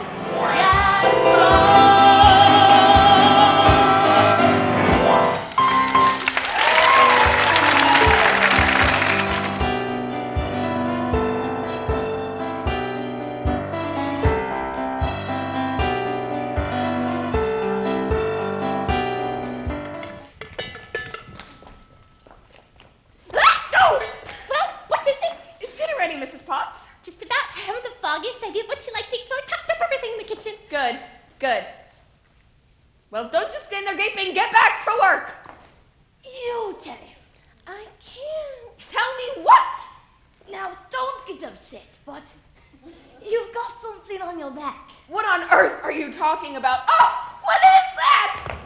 Speaker 8: Gaston!
Speaker 2: Well, what is it? Is dinner ready, Mrs. Potts?
Speaker 7: Just about. I haven't the foggiest idea of what she likes to eat, so I cooked up everything in the kitchen.
Speaker 2: Good. Well, don't just stand there gaping. Get back to work.
Speaker 10: You tell him.
Speaker 7: I can't.
Speaker 2: Tell me what?
Speaker 10: Now, don't get upset, but you've got something on your back.
Speaker 2: What on earth are you talking about? Oh, what is that?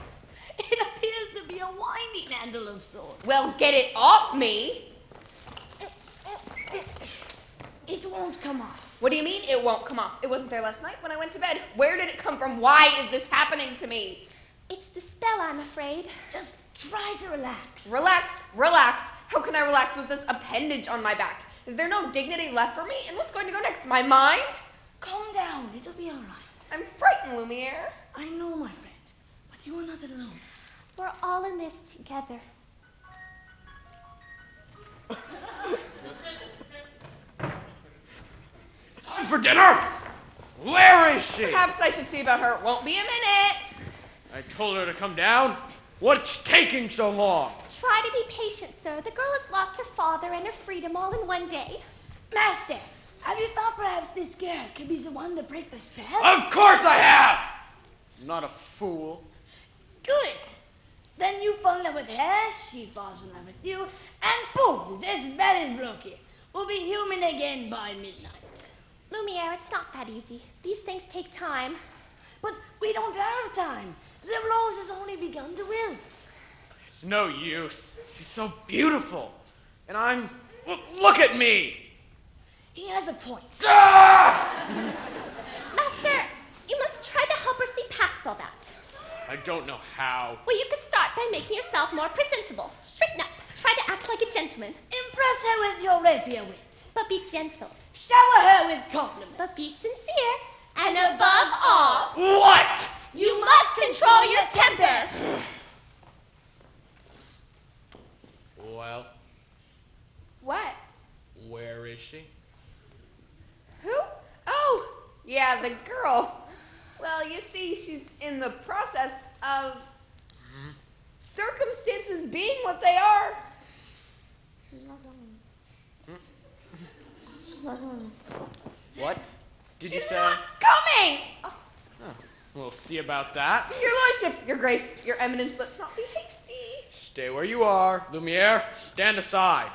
Speaker 10: It appears to be a winding handle of sorts.
Speaker 2: Well, get it off me.
Speaker 10: It won't come off.
Speaker 2: What do you mean it won't come off? It wasn't there last night when I went to bed. Where did it come from? Why is this happening to me?
Speaker 7: It's the spell, I'm afraid.
Speaker 10: Just try to relax.
Speaker 2: Relax. How can I relax with this appendage on my back? Is there no dignity left for me? And what's going to go next? My mind?
Speaker 10: Calm down. It'll be all right.
Speaker 2: I'm frightened, Lumiere.
Speaker 10: I know, my friend, but you are not alone.
Speaker 7: We're all in this together.
Speaker 6: Time for dinner! Where is she?
Speaker 2: Perhaps I should see about her. It won't be a minute.
Speaker 6: I told her to come down. What's taking so long?
Speaker 7: Try to be patient, sir. The girl has lost her father and her freedom all in one day.
Speaker 10: Master, have you thought perhaps this girl could be the one to break the spell?
Speaker 6: Of course I have! I'm not a fool.
Speaker 10: Good. Then you fall in love with her, she falls in love with you, and boom, this spell is broken. We'll be human again by midnight.
Speaker 7: Lumiere, it's not that easy. These things take time.
Speaker 10: But we don't have time. The rose has only begun to wilt.
Speaker 6: It's no use. She's so beautiful. And I'm... Look at me!
Speaker 10: He has a point.
Speaker 6: Ah!
Speaker 7: Master, you must try to help her see past all that.
Speaker 6: I don't know how.
Speaker 7: Well, you could start by making yourself more presentable. Straighten up. Try to act like a gentleman.
Speaker 10: Impress her with your rapier wit.
Speaker 7: But be gentle.
Speaker 10: Shower her with compliments.
Speaker 7: But be sincere. And above all,
Speaker 6: What?
Speaker 7: you must control your temper.
Speaker 6: Well,
Speaker 2: What?
Speaker 6: where is she?
Speaker 2: Who? Oh, yeah, the girl. Well, you see, she's in the process of circumstances being what they are.
Speaker 9: She's not coming. She's not coming.
Speaker 6: What did you
Speaker 2: She's
Speaker 6: say?
Speaker 2: not coming! Oh,
Speaker 6: We'll see about that.
Speaker 2: Your Lordship, Your Grace, Your Eminence, let's not be hasty.
Speaker 6: Stay where you are. Lumiere, stand aside.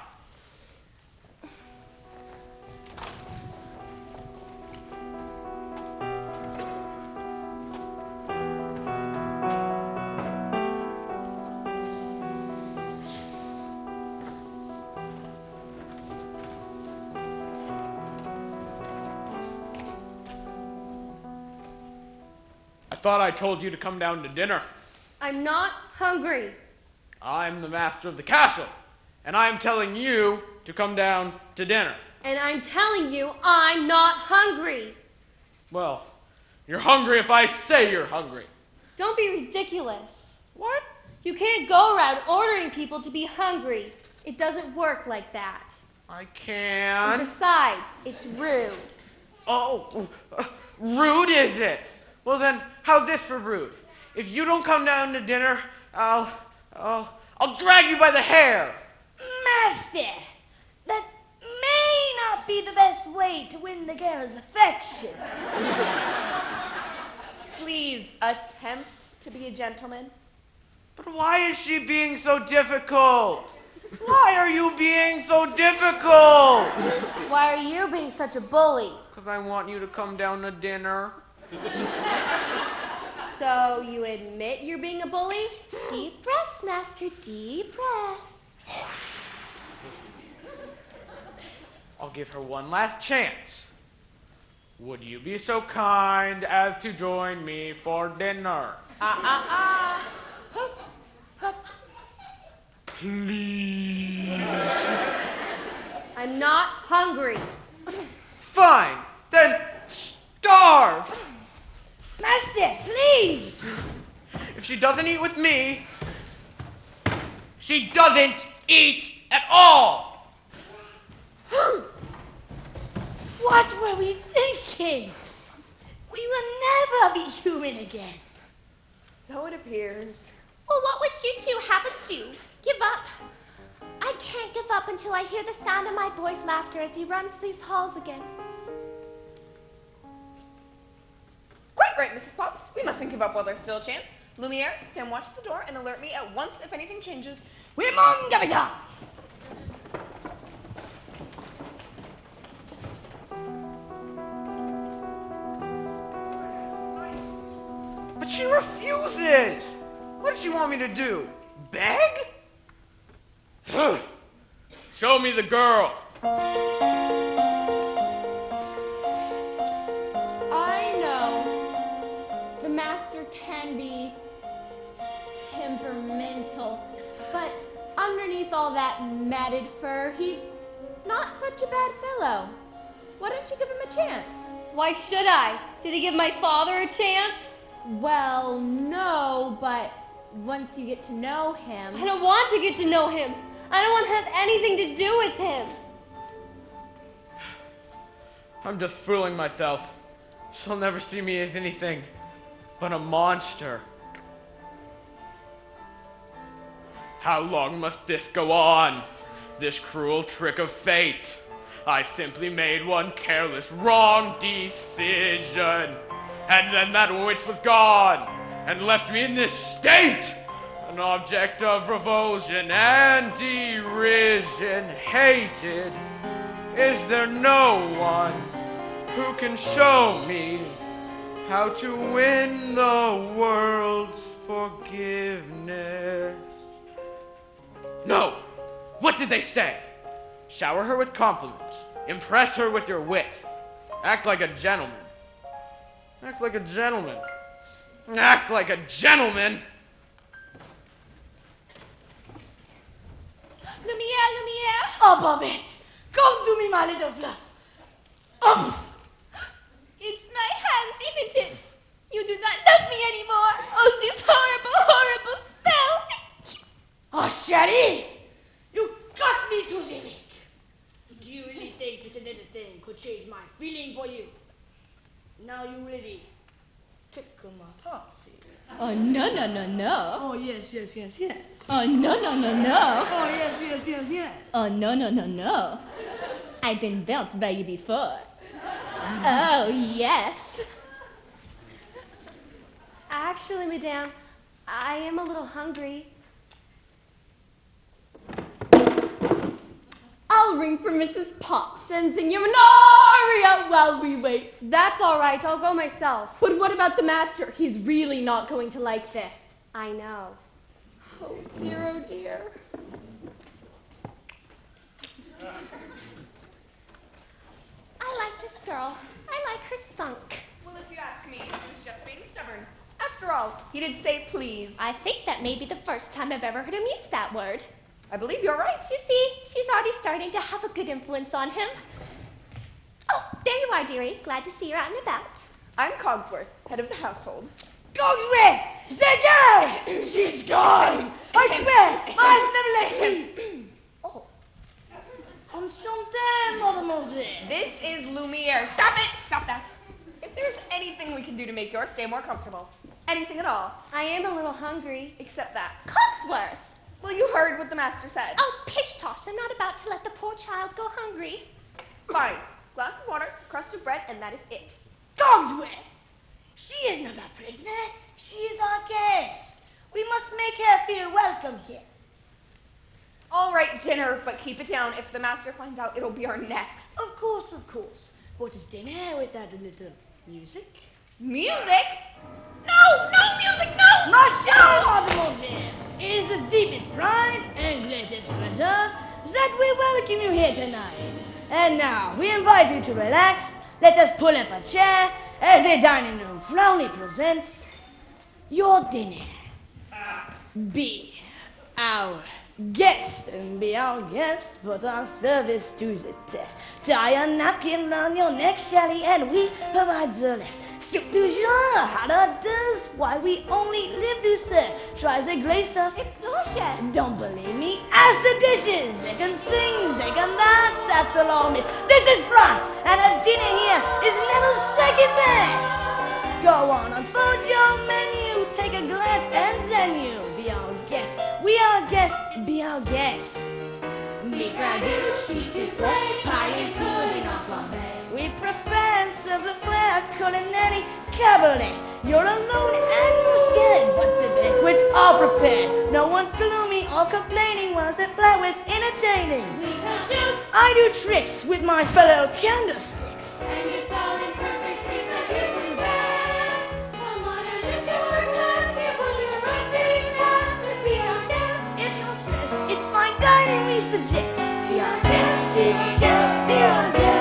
Speaker 6: I thought I told you to come down to dinner.
Speaker 9: I'm not hungry.
Speaker 6: I'm the master of the castle, and I'm telling you to come down to dinner.
Speaker 9: And I'm telling you, I'm not hungry.
Speaker 6: Well, you're hungry if I say you're hungry.
Speaker 9: Don't be ridiculous.
Speaker 6: What?
Speaker 9: You can't go around ordering people to be hungry. It doesn't work like that.
Speaker 6: I
Speaker 9: And
Speaker 6: can't.
Speaker 9: besides, it's rude.
Speaker 6: Oh, rude is it? Well then, how's this for rude? If you don't come down to dinner, I'll drag you by the hair.
Speaker 10: Master, that may not be the best way to win the girl's affections.
Speaker 2: Please attempt to be a gentleman.
Speaker 6: But why is she being so difficult? Why are you being so difficult?
Speaker 9: Why are you being such a bully?
Speaker 6: Because I want you to come down to dinner.
Speaker 9: So you admit you're being a bully? Deep breaths, Master, deep breaths.
Speaker 6: I'll give her one last chance. Would you be so kind as to join me for dinner?
Speaker 9: Hup, hup.
Speaker 6: Please.
Speaker 9: I'm not hungry.
Speaker 6: Fine, then starve.
Speaker 10: Master, please!
Speaker 6: If she doesn't eat with me, she doesn't eat at all.
Speaker 10: What were we thinking? We will never be human again.
Speaker 2: So it appears.
Speaker 7: Well, what would you two have us do? Give up? I can't give up until I hear the sound of my boy's laughter as he runs these halls again.
Speaker 2: Quite right, Mrs. Potts. We mustn't give up while there's still a chance. Lumiere, stand watch at the door and alert me at once if anything changes.
Speaker 10: Oui, mon capitaine!
Speaker 6: But she refuses. What does she want me to do? Beg? Show me the girl.
Speaker 8: I know the master can be temperamental, but underneath all that matted fur, he's not such a bad fellow. Why don't you give him a chance?
Speaker 9: Why should I? Did he give my father a chance?
Speaker 8: Well, no, but once you get to know him...
Speaker 9: I don't want to get to know him. I don't want to have anything to do with him.
Speaker 6: I'm just fooling myself. She'll never see me as anything but a monster. How long must this go on? This cruel trick of fate. I simply made one careless, wrong decision. And then that witch was gone and left me in this state. An object of revulsion and derision, hated. Is there no one who can show me how to win the world's forgiveness? No! What did they say? Shower her with compliments. Impress her with your wit. Act like a gentleman. Act like a gentleman. Act like a gentleman!
Speaker 9: Lumiere!
Speaker 10: Up a bit! Come to me, my little fluff! Up!
Speaker 5: It's my hands, isn't it? You do not love me anymore. Oh, this horrible, horrible spell.
Speaker 10: Oh, chérie! You such a little thing could change my feeling for you. Now you really tickle my fancy.
Speaker 5: Oh, no, no, no, no.
Speaker 10: Oh, yes.
Speaker 5: Oh, no, no, no, no.
Speaker 10: Oh, yes.
Speaker 5: Oh, no, no, no, no. I've been built by you before. Oh, yes.
Speaker 3: Actually, madame, I am a little hungry.
Speaker 9: I'll ring for Mrs. Potts and sing you an aria while we wait.
Speaker 3: That's all right. I'll go myself.
Speaker 9: But what about the master? He's really not going to like this.
Speaker 3: I know.
Speaker 9: Oh dear, oh dear.
Speaker 3: I like this girl. I like her spunk.
Speaker 2: Well, if you ask me, she was just being stubborn. After all, he did say please.
Speaker 3: I think that may be the first time I've ever heard him use that word.
Speaker 2: I believe you're right.
Speaker 3: You see, she's already starting to have a good influence on him. Oh, there you are, dearie. Glad to see you out and about.
Speaker 2: I'm Cogsworth, head of the household.
Speaker 10: Cogsworth! The girl! She's gone! I swear, my eyes never left me! Oh. Enchanté, mademoiselle.
Speaker 2: This is Lumiere. Stop it! Stop that. If there's anything we can do to make your stay more comfortable, anything at all,
Speaker 3: I am a little hungry.
Speaker 2: except that.
Speaker 3: Cogsworth!
Speaker 2: Well, you heard what the master said.
Speaker 3: Oh, pish-tosh. I'm not about to let the poor child go hungry.
Speaker 2: Fine. Glass of water, crust of bread, and that is it.
Speaker 10: Cogsworth! She is not our prisoner. She is our guest. We must make her feel welcome here.
Speaker 2: All right, dinner, but keep it down. If the master finds out, it'll be our necks.
Speaker 10: Of course. What is dinner without a little music?
Speaker 2: Music? No, music, no!
Speaker 10: Ma chère mademoiselle, it is with deepest pride and greatest pleasure that we welcome you here tonight. And now, we invite you to relax. Let us pull up a chair as the dining room proudly presents your dinner. Be our guest, and be our guest, put our service to the test. Tie a napkin around your neck, Shelley, and we provide the rest. Soup du jour, hot or does, why we only live to serve. Try the great stuff,
Speaker 3: It's delicious.
Speaker 10: don't believe me? Ask the dishes, they can sing, they can dance at the long miss. This is France, and a dinner here is never second best. Go on, unfold your menu, take a glance, and then you be our guest. We are guests, be our guest. Beef ragout, cheese souffle, pie and pudding en flambe. We prepare and serve the flair, culinary cabaret. You're alone and you're scared, but the banquets are prepared. No one's gloomy or complaining whilst the flowers entertaining.
Speaker 4: We tell jokes,
Speaker 10: I do tricks with my fellow candlesticks.
Speaker 4: and it's all in perfect taste that you can bear. Come on and lift your glass, if only the right thing has to be our guest.
Speaker 10: If you're stressed, it's fine dining we suggest. Be our guest, be our guest, be our guest.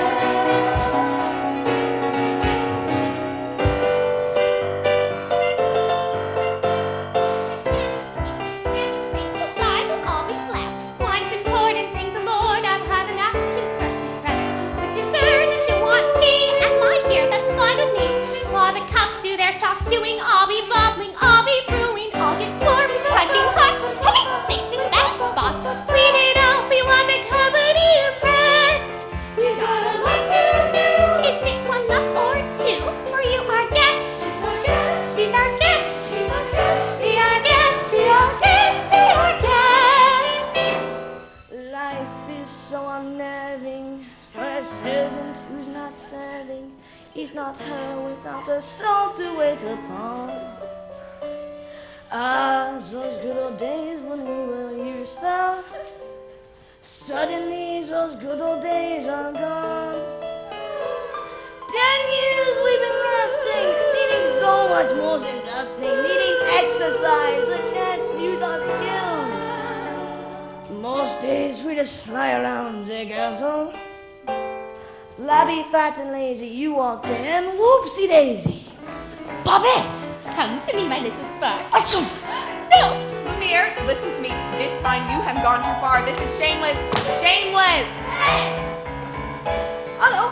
Speaker 3: If sweets alive, we'll all be blessed. Wine's been poured and thank the Lord I've had the napkins freshly pressed. With desserts, you want tea, and my dear, that's fine with me. While the cups do their soft stewing, I'll be bubbling, I'll be brewing, I'll get warm, piping hot. Heaven's sakes, is that a spot? Clean it out, we want the company impressed.
Speaker 4: We got a lot to do.
Speaker 3: Is it one up or two? For you, our guest.
Speaker 4: She's our guest,
Speaker 3: She's our guest.
Speaker 4: she's our guest.
Speaker 3: Be our guest, be our guest, be our guest.
Speaker 10: Life is so unnerving for a servant who's not serving. He's not her without a soul to wait upon. Ah, those good old days when we were years found. Suddenly those good old days are gone. 10 years we've been resting, needing so much more than dusting, needing exercise, a chance to use our skills. Most days we just fly around the gazelle. Flabby, fat, and lazy, you walked in, and whoopsie daisy. Babette!
Speaker 5: Come to me, my little spark.
Speaker 10: Achoo!
Speaker 5: No!
Speaker 2: Lumiere, listen to me. This time you have gone too far. This is shameless. Shameless!
Speaker 10: Hello!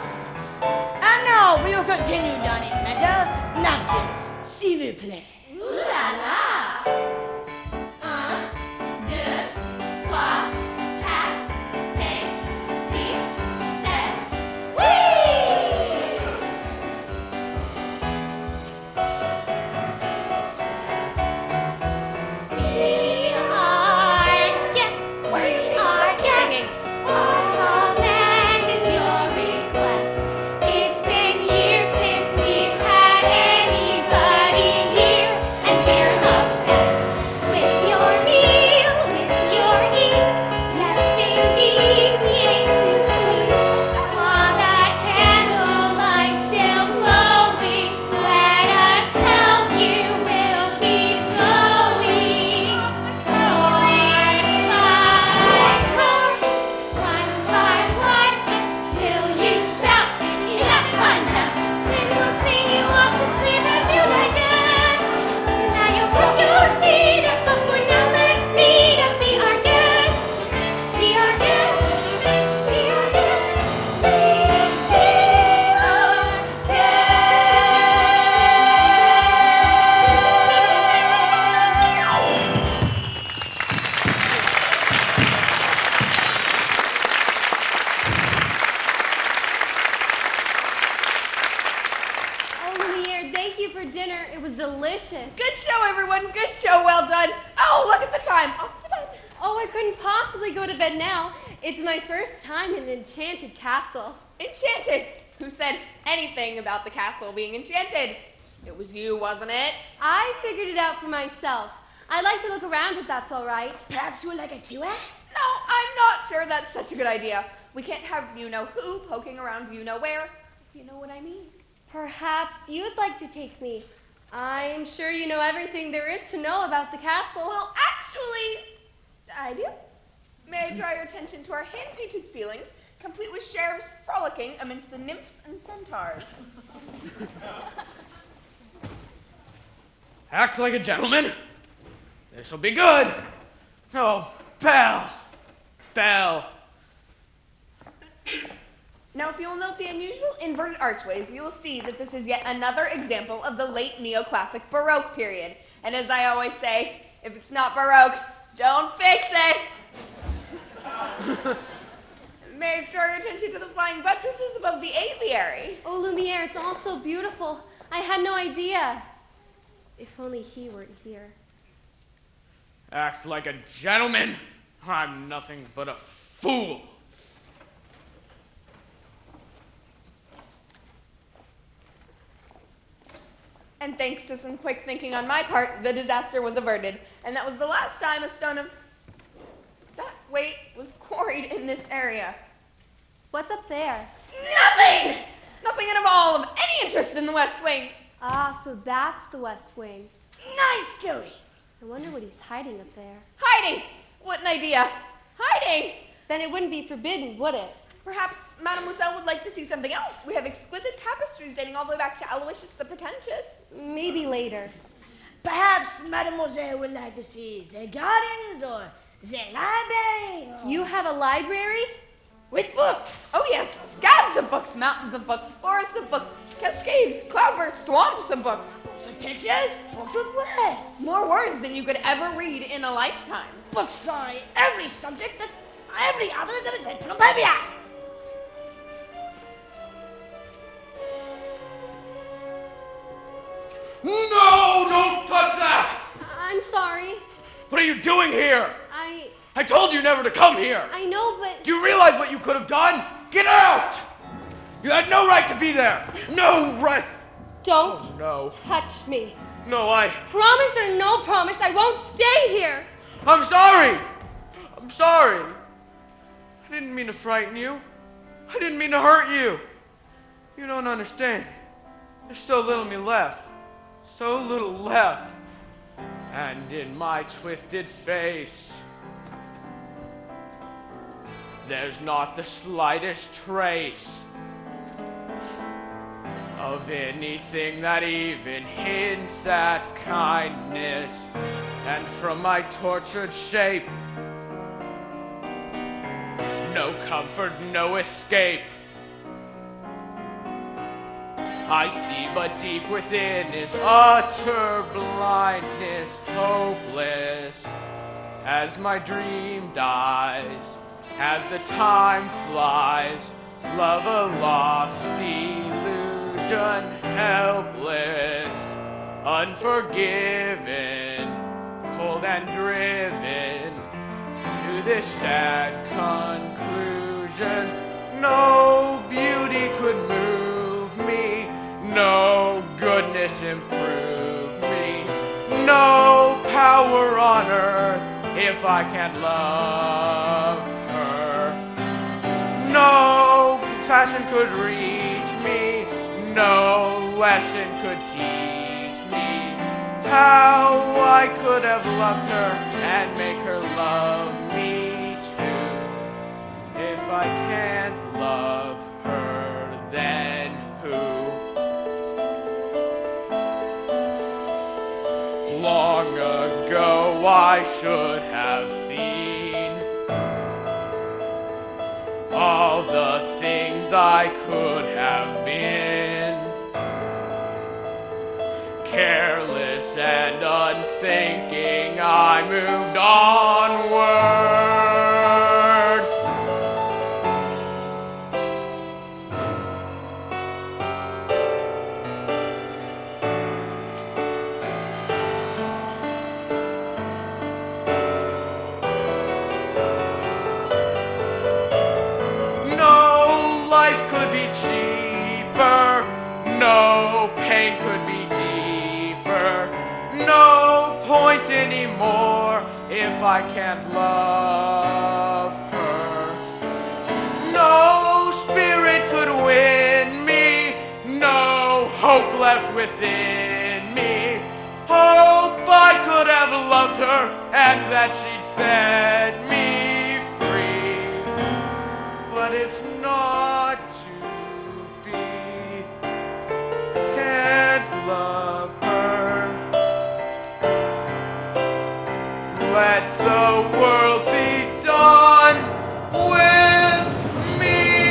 Speaker 10: And now for your continued dining matter, napkins, s'il vous plaît.
Speaker 4: Ooh la la. 1, 2, 3, 4, 5, 6, 7,
Speaker 9: this.
Speaker 2: Good show, everyone. Good show. Well done. Oh, look at the time. Off to bed.
Speaker 9: Oh, I couldn't possibly go to bed now. It's my first time in an enchanted castle.
Speaker 2: Enchanted. Who said anything about the castle being enchanted? It was you, wasn't it?
Speaker 9: I figured it out for myself. I like to look around if that's all right.
Speaker 10: Perhaps you would like a tour?
Speaker 2: No, I'm not sure that's such a good idea. We can't have you-know-who poking around you-know-where, if you know what I mean.
Speaker 9: Perhaps you'd like to take me. I'm sure you know everything there is to know about the castle.
Speaker 2: Well, actually, I do. May I draw your attention to our hand-painted ceilings, complete with sheriffs frolicking amidst the nymphs and centaurs.
Speaker 6: Act like a gentleman. This'll be good. Oh, Belle. Belle.
Speaker 2: Now, if you'll note the unusual inverted archways, you will see that this is yet another example of the late neoclassic Baroque period. And as I always say, if it's not Baroque, don't fix it. May I draw your attention to the flying buttresses above the aviary?
Speaker 9: Oh, Lumiere, it's all so beautiful. I had no idea. If only he weren't here.
Speaker 6: Act like a gentleman. I'm nothing but a fool.
Speaker 2: And thanks to some quick thinking on my part, the disaster was averted. And that was the last time a stone of that weight was quarried in this area.
Speaker 9: What's up there?
Speaker 2: Nothing! Nothing at all of any interest in the West Wing.
Speaker 9: Ah, so that's the West Wing.
Speaker 10: Nice going.
Speaker 9: I wonder what he's hiding up there.
Speaker 2: Hiding! What an idea! Hiding!
Speaker 9: Then it wouldn't be forbidden, would it?
Speaker 2: Perhaps Mademoiselle would like to see something else. We have exquisite tapestries dating all the way back to Aloysius the Pretentious.
Speaker 9: Maybe later.
Speaker 10: Perhaps Mademoiselle would like to see the gardens or the library. Or...
Speaker 9: You have a library?
Speaker 10: With books.
Speaker 2: Oh yes, scads of books, mountains of books, forests of books, cascades, cloudbursts, swamps of books.
Speaker 10: Books with pictures, books with words.
Speaker 2: More words than you could ever read in a lifetime.
Speaker 10: Books on every subject that's every other that is in Plumpavia.
Speaker 6: No, don't touch that!
Speaker 9: I'm sorry.
Speaker 6: What are you doing here?
Speaker 9: I
Speaker 6: told you never to come here.
Speaker 9: I know, but...
Speaker 6: Do you realize what you could have done? Get out! You had no right to be there. No right.
Speaker 9: Don't
Speaker 6: Oh, no.
Speaker 9: touch me.
Speaker 6: No, I...
Speaker 9: Promise or no promise, I won't stay here.
Speaker 6: I'm sorry. I'm sorry. I didn't mean to frighten you. I didn't mean to hurt you. You don't understand. There's so little of me left. So little left. And in my twisted face, there's not the slightest trace of anything that even hints at kindness. And from my tortured shape, no comfort, no escape. I see, but deep within is utter blindness, hopeless. As my dream dies, as the time flies, love a lost illusion, helpless, unforgiven, cold and driven to this sad conclusion. No beauty could move me, no goodness improve me, no power on earth if I can't love her. No passion could reach me, no lesson could teach me how I could have loved her and make her love me too. If I can't love her, then who? Long ago I should have seen all the things I could have been. Careless and unthinking, I moved onward. could be cheaper, no pain could be deeper, no point anymore if I can't love her. No spirit could win me, no hope left within me. Hope I could have loved her and that she'd set me free. But it's not to be. Can't love her. Let the world be done with me.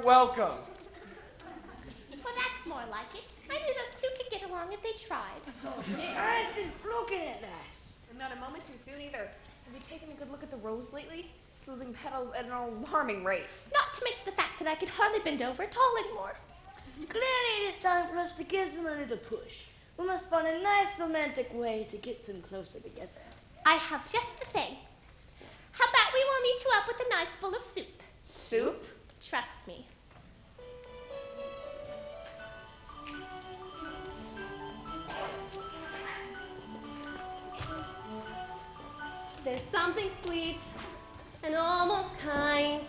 Speaker 6: welcome.
Speaker 3: Well, that's more like it. I knew those two could get along if they tried.
Speaker 10: The ice is broken at last.
Speaker 2: And not a moment too soon either. Have you taken a good look at the rose lately? It's losing petals at an alarming rate.
Speaker 3: Not to mention the fact that I can hardly bend over at all anymore.
Speaker 10: Clearly it is time for us to give them a little push. We must find a nice romantic way to get them closer together.
Speaker 3: I have just the thing. How about we warm you two up with a nice bowl of soup?
Speaker 2: Soup?
Speaker 3: Trust me. something sweet and almost kind.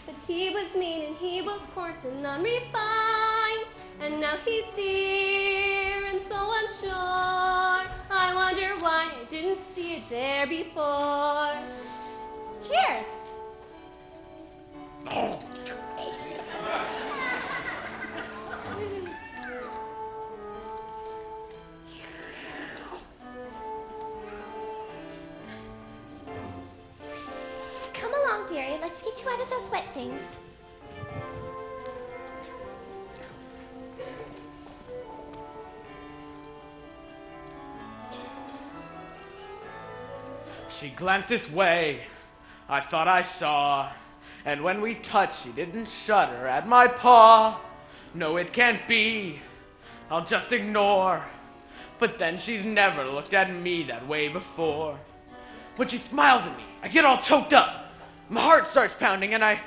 Speaker 3: But he was mean and he was coarse and unrefined. And now he's dear and so unsure. I wonder why I didn't see it there before. Cheers!
Speaker 7: Come along, dearie. Let's get you out of those wet things.
Speaker 6: She glanced this way. I thought I saw. And when we touched, she didn't shudder at my paw. No, it can't be. I'll just ignore. But then she's never looked at me that way before. When she smiles at me, I get all choked up. My heart starts pounding and I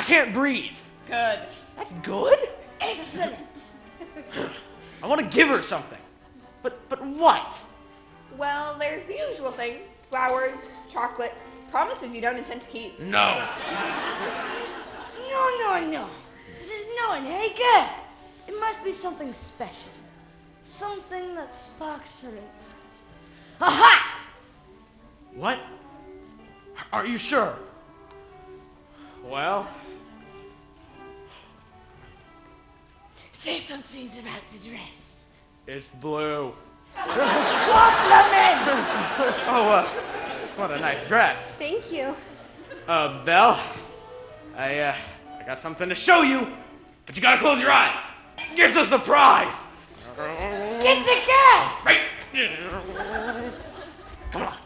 Speaker 6: can't breathe.
Speaker 2: Good.
Speaker 6: That's good?
Speaker 10: Excellent.
Speaker 6: I want to give her something. But what?
Speaker 2: Well, there's the usual thing. Flowers, chocolates, promises you don't intend to keep.
Speaker 6: No.
Speaker 10: No. This is no an any good. It must be something special. Something that sparks her interest. Aha!
Speaker 6: What? Are you sure? Well,
Speaker 10: Say some things about the dress.
Speaker 6: it's blue.
Speaker 10: Compliment!
Speaker 6: Oh, what a nice dress.
Speaker 3: Thank you.
Speaker 6: Belle, I got something to show you, but you gotta close your eyes. It's a surprise.
Speaker 10: Get the guy!
Speaker 6: Right. Come on.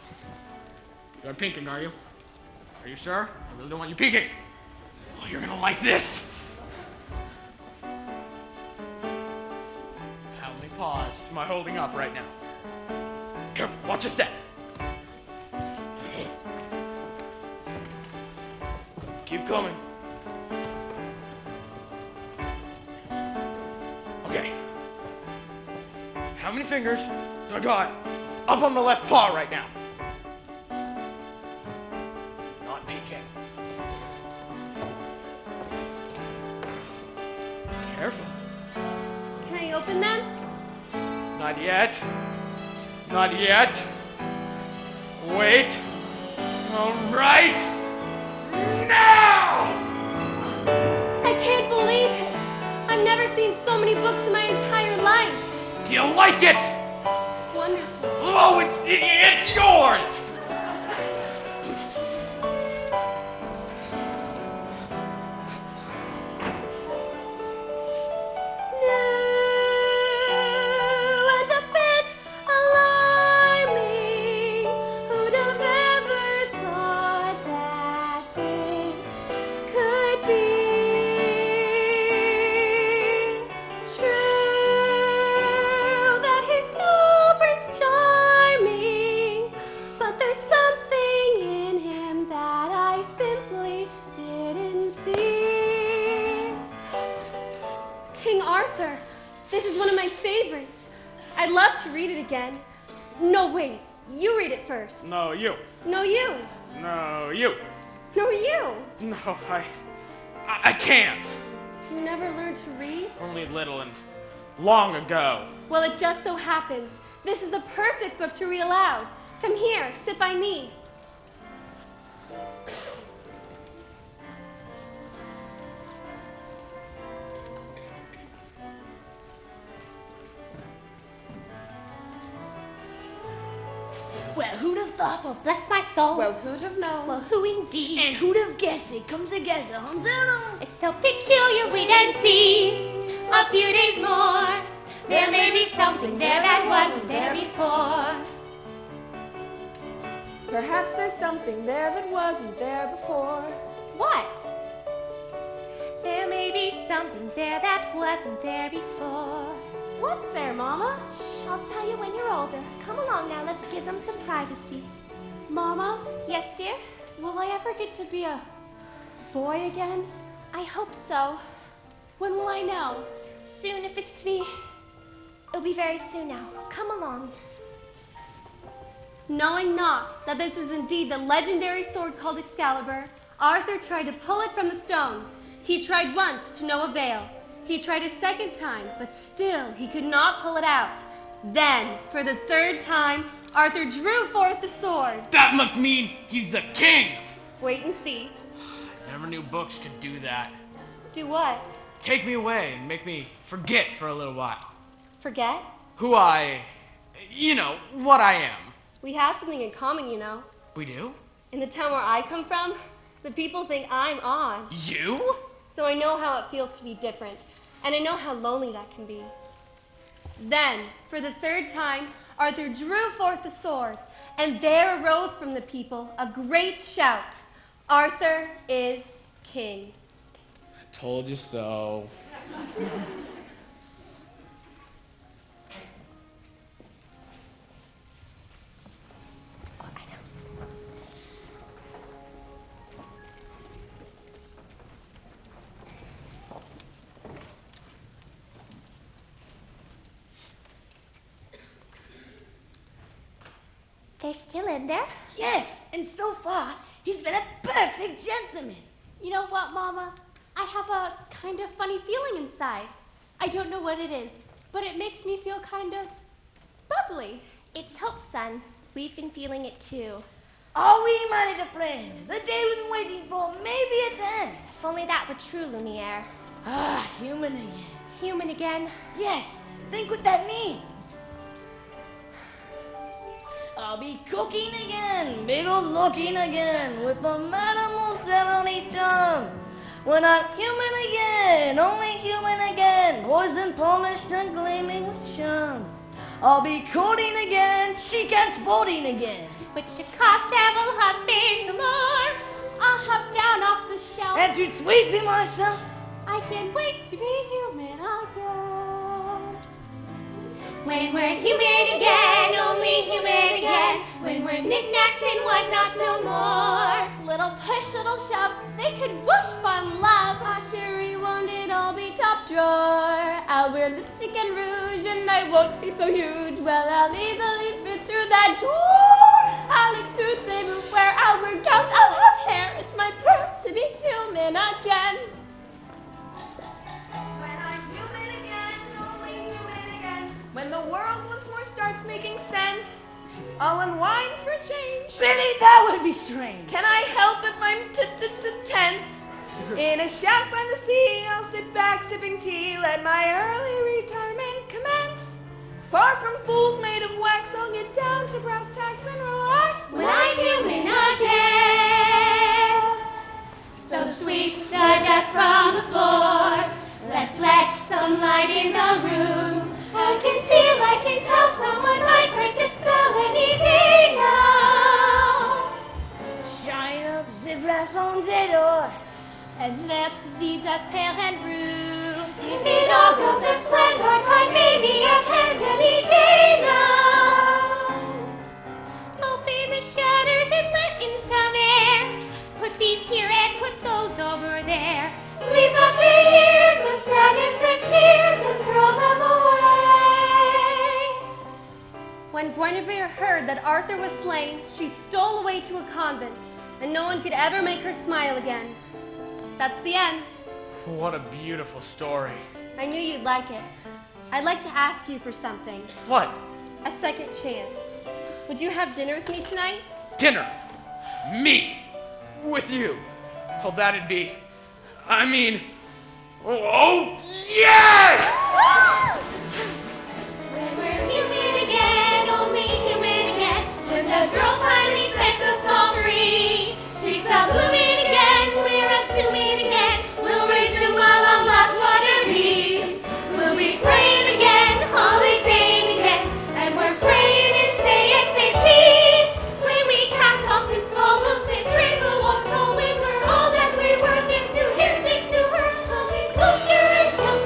Speaker 6: You're peeking, are you? Are you sure? I really don't want you peeking. Oh, you're gonna like this. How many paws am I holding up right now? Careful, watch your step. Keep coming. Okay. How many fingers do I got up on the left paw right now? Not peeking. Careful.
Speaker 3: Can I open them?
Speaker 6: Not yet. Not yet. Wait. All right. Now!
Speaker 3: I can't believe it. I've never seen so many books in my entire life.
Speaker 6: Do you like it?
Speaker 3: It's wonderful.
Speaker 6: Oh, it's yours!
Speaker 3: New and a bit alarming. Who'd have ever thought that this could be true? That he's no Prince Charming, but there's something in him that I simply didn't see. King Arthur. This is one of my favorites. I'd love to read it again. No, wait. You read it first.
Speaker 6: No, you.
Speaker 3: No, you.
Speaker 6: No, you.
Speaker 3: No, you.
Speaker 6: No, I can't.
Speaker 3: You never learned to read?
Speaker 6: Only little and long ago.
Speaker 3: Well, it just so happens. This is the perfect book to read aloud. Come here, sit by me.
Speaker 10: Well, who'd have thought?
Speaker 7: Well, bless my soul.
Speaker 2: Well, who'd have known?
Speaker 7: Well, who indeed?
Speaker 10: And who'd have guessed it comes together, huh?
Speaker 7: It's so peculiar, wait and see. A few days more, there may be something there that wasn't there before.
Speaker 2: Perhaps there's something there that wasn't there before.
Speaker 3: What?
Speaker 7: There may be something there that wasn't there before.
Speaker 3: What's there, Mama?
Speaker 7: Shh, I'll tell you when you're older. Come along now, let's give them some privacy.
Speaker 3: Mama,
Speaker 7: Yes, dear?
Speaker 3: will I ever get to be a boy again?
Speaker 7: I hope so.
Speaker 3: When will I know?
Speaker 7: Soon, if it's to be. It'll be very soon now. Come along.
Speaker 3: Knowing not that this was indeed the legendary sword called Excalibur, Arthur tried to pull it from the stone. He tried once to no avail. He tried a second time, but still he could not pull it out. Then, for the third time, Arthur drew forth the sword.
Speaker 11: That must mean he's the king!
Speaker 3: Wait and see.
Speaker 11: I never knew books could do that.
Speaker 3: Do what?
Speaker 11: Take me away and make me forget for a little while.
Speaker 3: Forget?
Speaker 11: What I am.
Speaker 3: We have something in common, you know.
Speaker 11: We do?
Speaker 3: In the town where I come from, the people think I'm on.
Speaker 11: You?
Speaker 3: So I know how it feels to be different, and I know how lonely that can be. Then, for the third time, Arthur drew forth the sword, and there arose from the people a great shout. Arthur is king.
Speaker 11: I told you so.
Speaker 7: They're still in there?
Speaker 10: Yes, and so far, he's been a perfect gentleman.
Speaker 8: You know what, Mama? I have a kind of funny feeling inside. I don't know what it is, but it makes me feel kind of bubbly.
Speaker 7: It's hope, son. We've been feeling it too.
Speaker 10: Are we, my little friend? The day we've been waiting for, maybe at end.
Speaker 7: If only that were true, Lumiere.
Speaker 10: Ah, human again.
Speaker 7: Human again?
Speaker 10: Yes, think what that means. I'll be cooking again, big old looking again, with the mademoiselle charm. When I'm human again, only human again, poison polished and gleaming with charm. I'll be courting again, chic and sporting again.
Speaker 7: Which should cost several husbands allure.
Speaker 8: I'll hop down off the shelf.
Speaker 10: And to sweep myself.
Speaker 8: I can't wait to be human again.
Speaker 7: When we're human again, only human again. When we're knickknacks and whatnots no more.
Speaker 8: Little push, little shove, they could whoosh fun love.
Speaker 9: Ah, Sherry, won't it all be top drawer? I'll wear lipstick and rouge and I won't be so huge. Well, I'll easily fit through that door. I'll look suits everywhere, I'll wear gowns, I'll have hair. It's my prayer to be human again.
Speaker 2: When I'm human again, only human again. When the world once more starts making sense, I'll unwind for a change.
Speaker 10: Really, that would be strange.
Speaker 2: Can I help if I'm tense? In a shack by the sea, I'll sit back sipping tea, let my early retirement commence. Far from fools made of wax, I'll get down to brass tacks and relax.
Speaker 7: When I'm human again. So sweep the dust from the floor. Let's let some light in the room. I can tell someone might break the spell any day now.
Speaker 10: Shine up the brass on the door.
Speaker 3: And let the dust pale and brew.
Speaker 7: If it all goes as planned, our time may be at hand any day now. Open the shutters and let in some air. Put these here and put those over there. Sweep up the years of sadness and tears and throw them away.
Speaker 3: When Guinevere heard that Arthur was slain, she stole away to a convent, and no one could ever make her smile again. That's the end.
Speaker 11: What a beautiful story.
Speaker 3: I knew you'd like it. I'd like to ask you for something.
Speaker 11: What?
Speaker 3: A second chance. Would you have dinner with me tonight?
Speaker 11: Dinner? Me? With you? Oh, that'd be... Oh, yes!
Speaker 7: When we're human again, only human again. When the girl finally sets us all free. Cheeks are blooming again, we're assuming again. We'll resume our long lost watery. We'll be praying again, holidaying again. And we're praying and say ASAP. When we cast off this almost this rainbow walk home. When we're all that we were, things to hear, things to her. Coming closer and closer.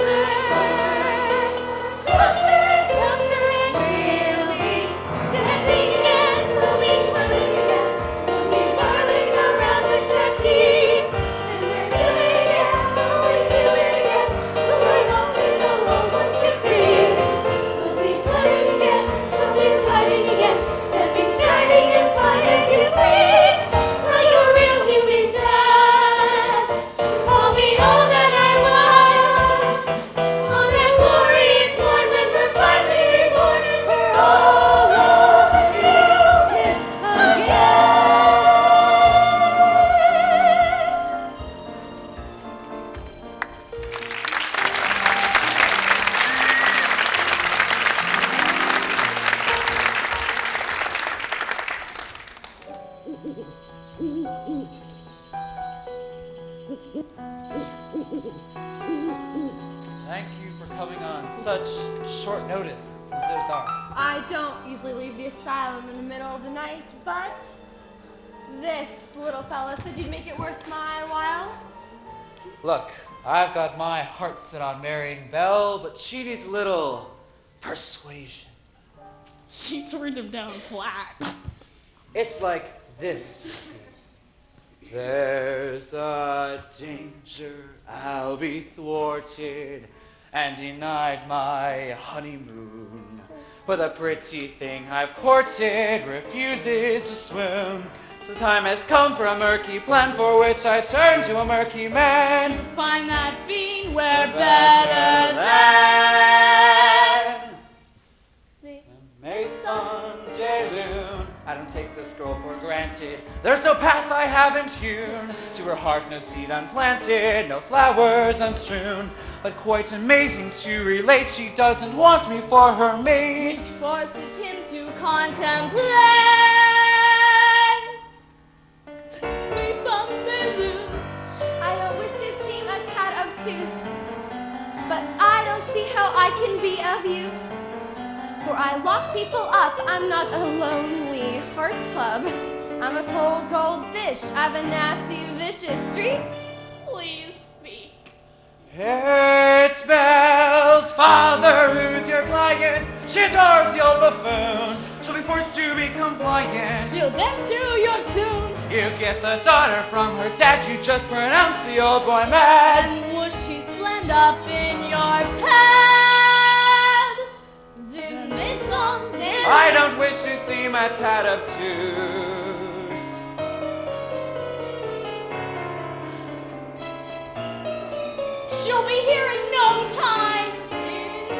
Speaker 6: coming on such short notice. Was it dark?
Speaker 9: I don't usually leave the asylum in the middle of the night, but this little fella said you'd make it worth my while.
Speaker 6: Look, I've got my heart set on marrying Belle, but she needs a little persuasion.
Speaker 8: She turned him down flat.
Speaker 6: It's like this, you see. There's a danger I'll be thwarted and denied my honeymoon. But the pretty thing I've courted refuses to swim. So time has come for a murky plan for which I turn to a murky man.
Speaker 8: To find that fiend we're better than
Speaker 6: Maison de Lune. I don't take this girl for granted. There's no path I haven't hewn. To her heart no seed unplanted, no flowers unstrewn. But quite amazing to relate, she doesn't want me for her mate.
Speaker 8: which forces him to contemplate. Maison de Lune.
Speaker 9: I don't wish to seem a tad obtuse, but I don't see how I can be of use. For I lock people up, I'm not a lonely hearts club. I'm a cold, cold fish, I've a nasty, vicious streak.
Speaker 8: Please speak.
Speaker 6: It's Belle's father who's your client. She adores the old buffoon. She'll be forced to be compliant.
Speaker 8: She'll dance to your tune.
Speaker 6: You get the daughter from her dad. You just pronounce the old boy mad.
Speaker 8: And was she slammed up in your pad? The Maison de Lune.
Speaker 6: I don't wish to see my tad obtuse.
Speaker 8: She'll be here in no time. In a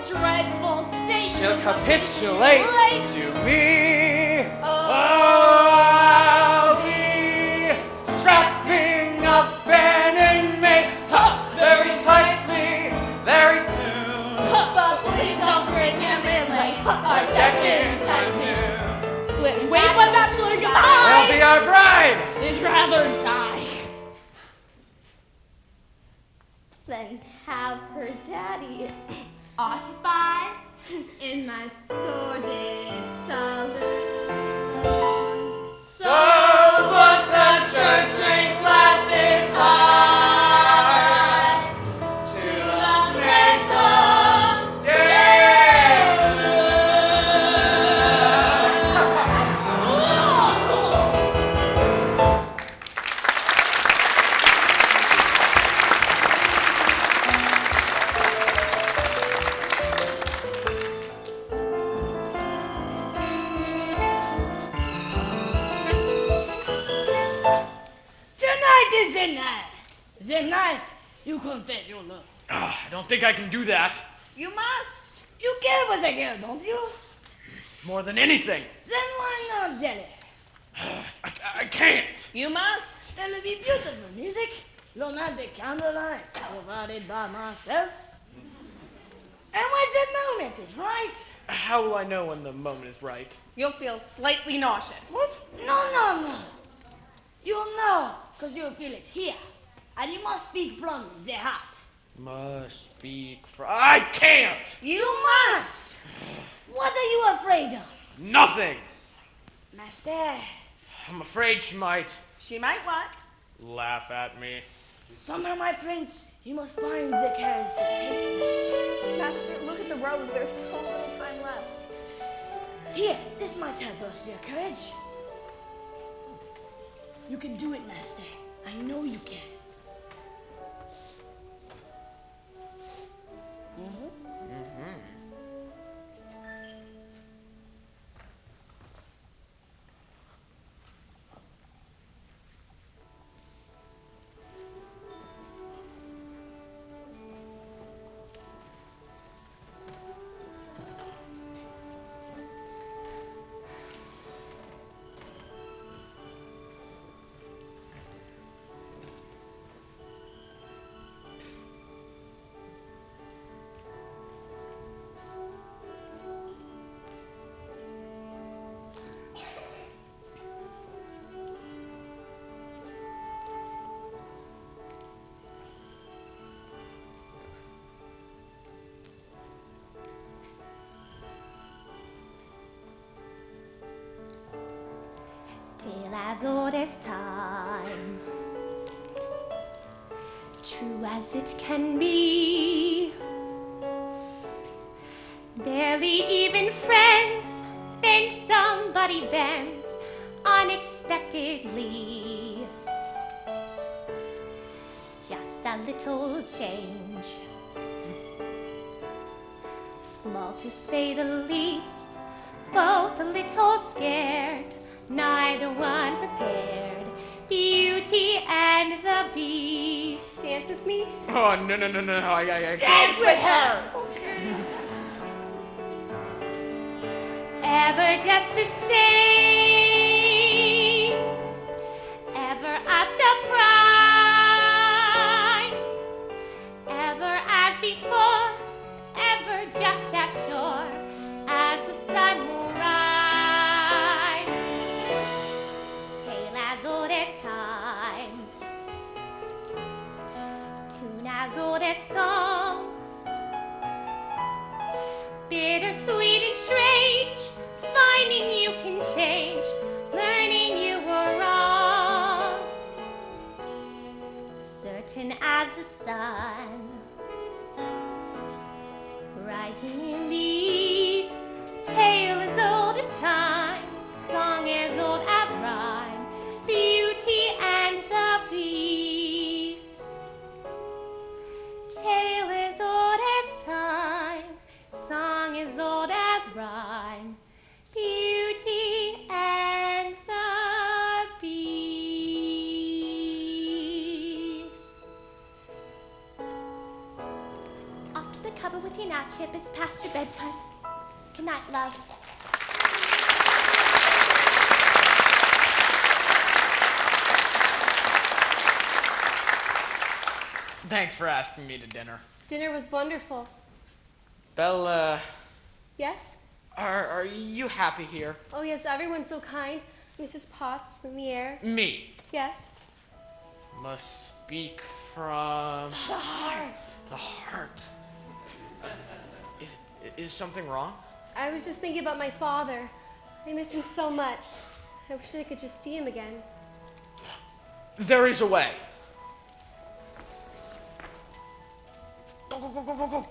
Speaker 8: dreadful state.
Speaker 6: She'll capitulate
Speaker 8: Late.
Speaker 6: to me. I'll be strapping up an inmate very tightly, very soon.
Speaker 9: But please don't bring him in late,
Speaker 6: Our check-in time soon.
Speaker 8: Wait, my bachelor
Speaker 6: Will
Speaker 8: guy.
Speaker 6: be our bride.
Speaker 8: She'd rather die.
Speaker 10: Then have her daddy.
Speaker 9: ossified in my sordid saloon.
Speaker 6: So put the church raised glasses high to the Maison de
Speaker 10: Tonight is the night. The night you confess your love.
Speaker 11: I don't think I can do that.
Speaker 2: You must.
Speaker 10: You care for the girl, don't you?
Speaker 11: More than anything.
Speaker 10: Then why not tell her?
Speaker 11: I can't.
Speaker 2: You must.
Speaker 10: There'll be beautiful music, romantic candlelight, provided by myself. And when the moment is right.
Speaker 11: How will I know when the moment is right?
Speaker 2: You'll feel slightly nauseous.
Speaker 10: What? No. You'll know, because you'll feel it here. And you must speak from the heart.
Speaker 11: Must speak for. I can't!
Speaker 10: You must! What are you afraid of?
Speaker 11: Nothing!
Speaker 10: Master,
Speaker 11: I'm afraid she might
Speaker 2: She might what?
Speaker 11: laugh at me.
Speaker 10: somehow, my prince, you must find the courage to take the
Speaker 2: Master, look at the rose. There's so little time left.
Speaker 10: chance. Here, this might help us your courage. You can do it, Master. I know you can.
Speaker 4: as old as time, true as it can be. Barely even friends, then somebody bends unexpectedly. Just a little change, small to say the least, both a little scared, neither one prepared. Beauty and the Beast.
Speaker 2: Dance with me?
Speaker 11: Oh, no. I
Speaker 2: Dance with her!
Speaker 4: Ever just the same, ever a surprise, ever as before, ever just as sure as the sun will rise. Tale as old as time, tune as old as song, bittersweet and strange, finding you can change, learning you were wrong. Certain as the sun, rising in the east, tale as old as time, song as old as rhyme, Beauty and the Beast. Tale as old as time, song as old as rhyme, Beauty and the Beast. Off to the cupboard with your nap chip. It's past your bedtime. Good night, love.
Speaker 11: Thanks for asking me to dinner.
Speaker 9: Dinner was wonderful.
Speaker 11: Belle,
Speaker 9: Yes?
Speaker 11: are you happy here?
Speaker 9: Oh, yes, everyone's so kind. Mrs. Potts, Lumiere.
Speaker 11: Me
Speaker 9: Yes?
Speaker 11: must speak from
Speaker 9: The heart.
Speaker 11: the heart. Is something wrong?
Speaker 9: I was just thinking about my father. I miss him so much. I wish I could just see him again.
Speaker 11: There is a way. Go.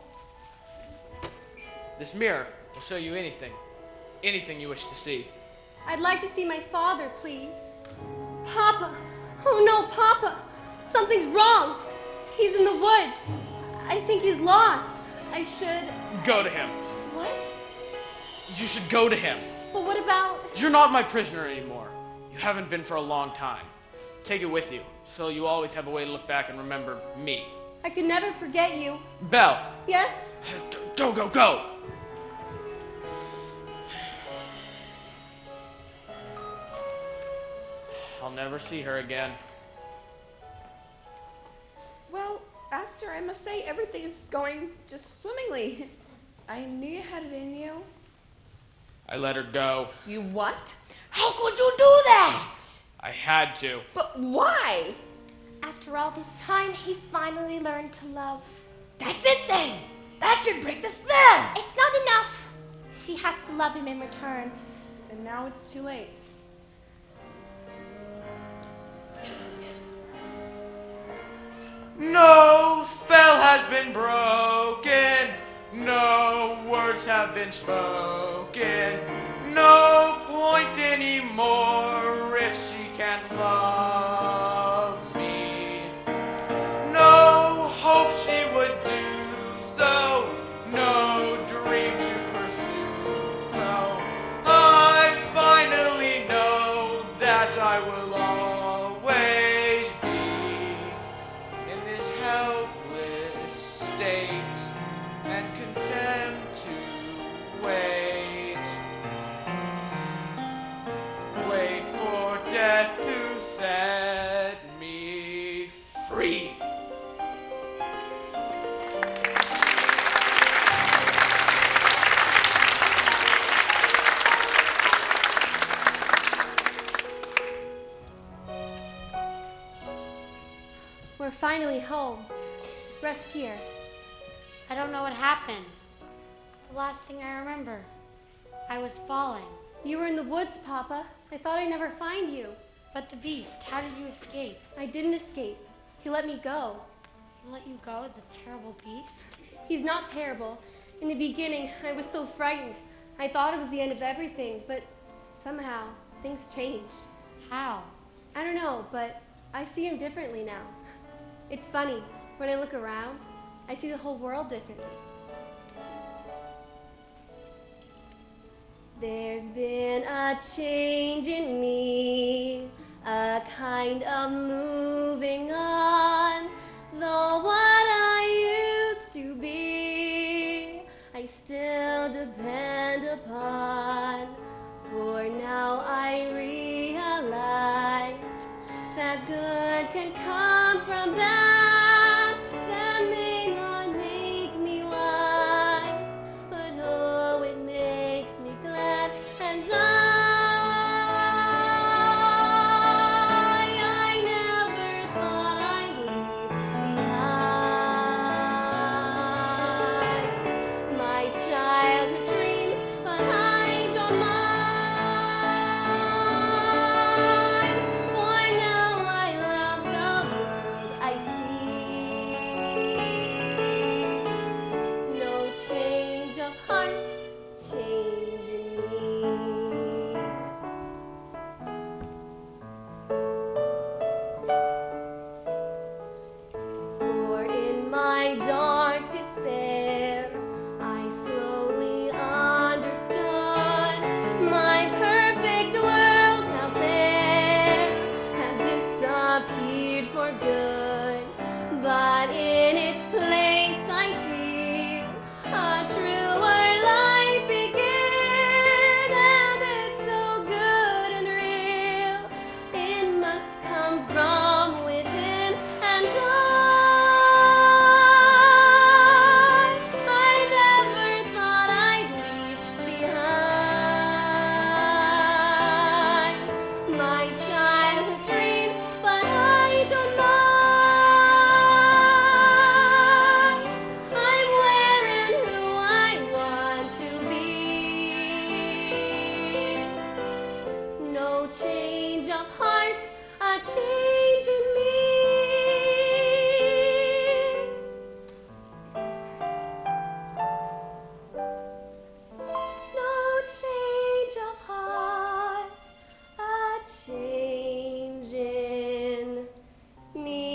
Speaker 11: This mirror will show you anything you wish to see.
Speaker 9: I'd like to see my father, please. Papa! Oh no, Papa! Something's wrong! He's in the woods. I think he's lost. I should...
Speaker 11: Go to him.
Speaker 9: What?
Speaker 11: You should go to him.
Speaker 9: But what about...
Speaker 11: You're not my prisoner anymore. You haven't been for a long time. Take it with you, so you always have a way to look back and remember me.
Speaker 9: I could never forget you.
Speaker 11: Belle.
Speaker 9: Yes?
Speaker 11: Go. I'll never see her again.
Speaker 2: Well, Aster, I must say everything is going just swimmingly. I knew you had it in you.
Speaker 11: I let her go.
Speaker 2: You what?
Speaker 10: How could you do that?
Speaker 11: I had to.
Speaker 2: But why?
Speaker 4: After all this time, he's finally learned to love.
Speaker 10: That's it then. That should break the spell.
Speaker 4: It's not enough. She has to love him in return.
Speaker 2: And now it's too late.
Speaker 6: No spell has been broken, no words have been spoken, no point anymore if she can't love me. No hope she would do so, no dream to pursue, so I finally know that I will always be in this helpless state and condemned to wait for death to set me free.
Speaker 9: We're finally home. Rest here.
Speaker 3: I don't know what happened. The last thing I remember, I was falling.
Speaker 9: You were in the woods, Papa. I thought I'd never find you.
Speaker 7: But the beast, how did you escape?
Speaker 3: I didn't escape. He let me go.
Speaker 7: He let you go, the terrible beast?
Speaker 3: He's not terrible. In the beginning, I was so frightened. I thought it was the end of everything, but somehow things changed.
Speaker 7: How?
Speaker 3: I don't know, but I see him differently now. It's funny. When I look around, I see the whole world differently. There's been a change in me, a kind of moving on. Though what I used to be, I still depend upon. For now I realize that good can come from bad. That may not make me wise, but oh, it makes me glad. And I never thought I'd leave behind my childhood dreams, but I don't mind. For now I love the world I see. No change of heart, change in me. For in my dark despair, I slowly understood my perfect world out there had disappeared for good. But in its place, I feel a truer life begin, and it's so good and real. It must come from within, and I never thought I'd leave behind my childhood dreams, but I don't mind. I'm wearing who I want to be. No change of heart, a change in me. No change of heart, a change in me.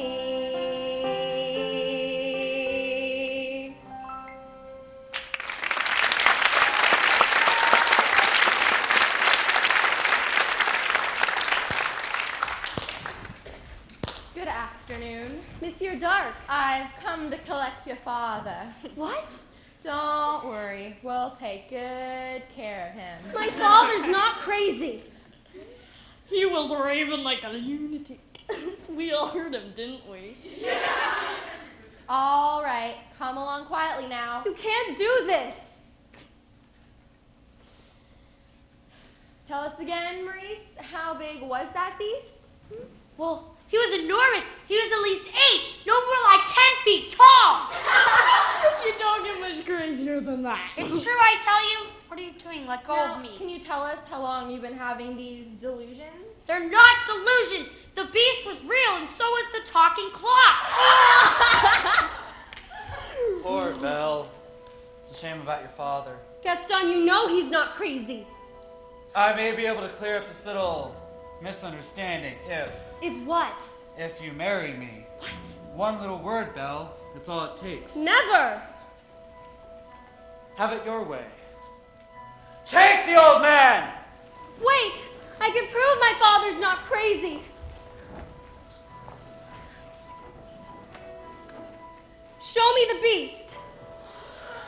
Speaker 2: Good afternoon.
Speaker 3: Monsieur Dark.
Speaker 2: I've come to collect your father.
Speaker 3: What?
Speaker 2: Don't worry, we'll take good care of him.
Speaker 3: My father's not crazy.
Speaker 8: He was raving like a lunatic. We all heard him, didn't we?
Speaker 2: All right, come along quietly now.
Speaker 3: You can't do this.
Speaker 2: Tell us again, Maurice, how big was that beast?
Speaker 7: Well, he was enormous. He was at least 8, no more like 10 feet tall.
Speaker 8: You don't get much crazier than that.
Speaker 7: It's true, I tell you. What are you doing? Let go
Speaker 2: Now,
Speaker 7: of me.
Speaker 2: can you tell us how long you've been having these delusions?
Speaker 7: They're not delusions. The beast was real, and so was the talking clock.
Speaker 6: Poor Belle. It's a shame about your father.
Speaker 3: Gaston, you know he's not crazy.
Speaker 6: I may be able to clear up this little misunderstanding
Speaker 3: If what?
Speaker 6: if you marry me.
Speaker 3: What?
Speaker 6: One little word, Belle. That's all it takes.
Speaker 3: Never.
Speaker 6: Have it your way. Take the old man!
Speaker 3: Wait, I can prove my father's not crazy. Show me the beast.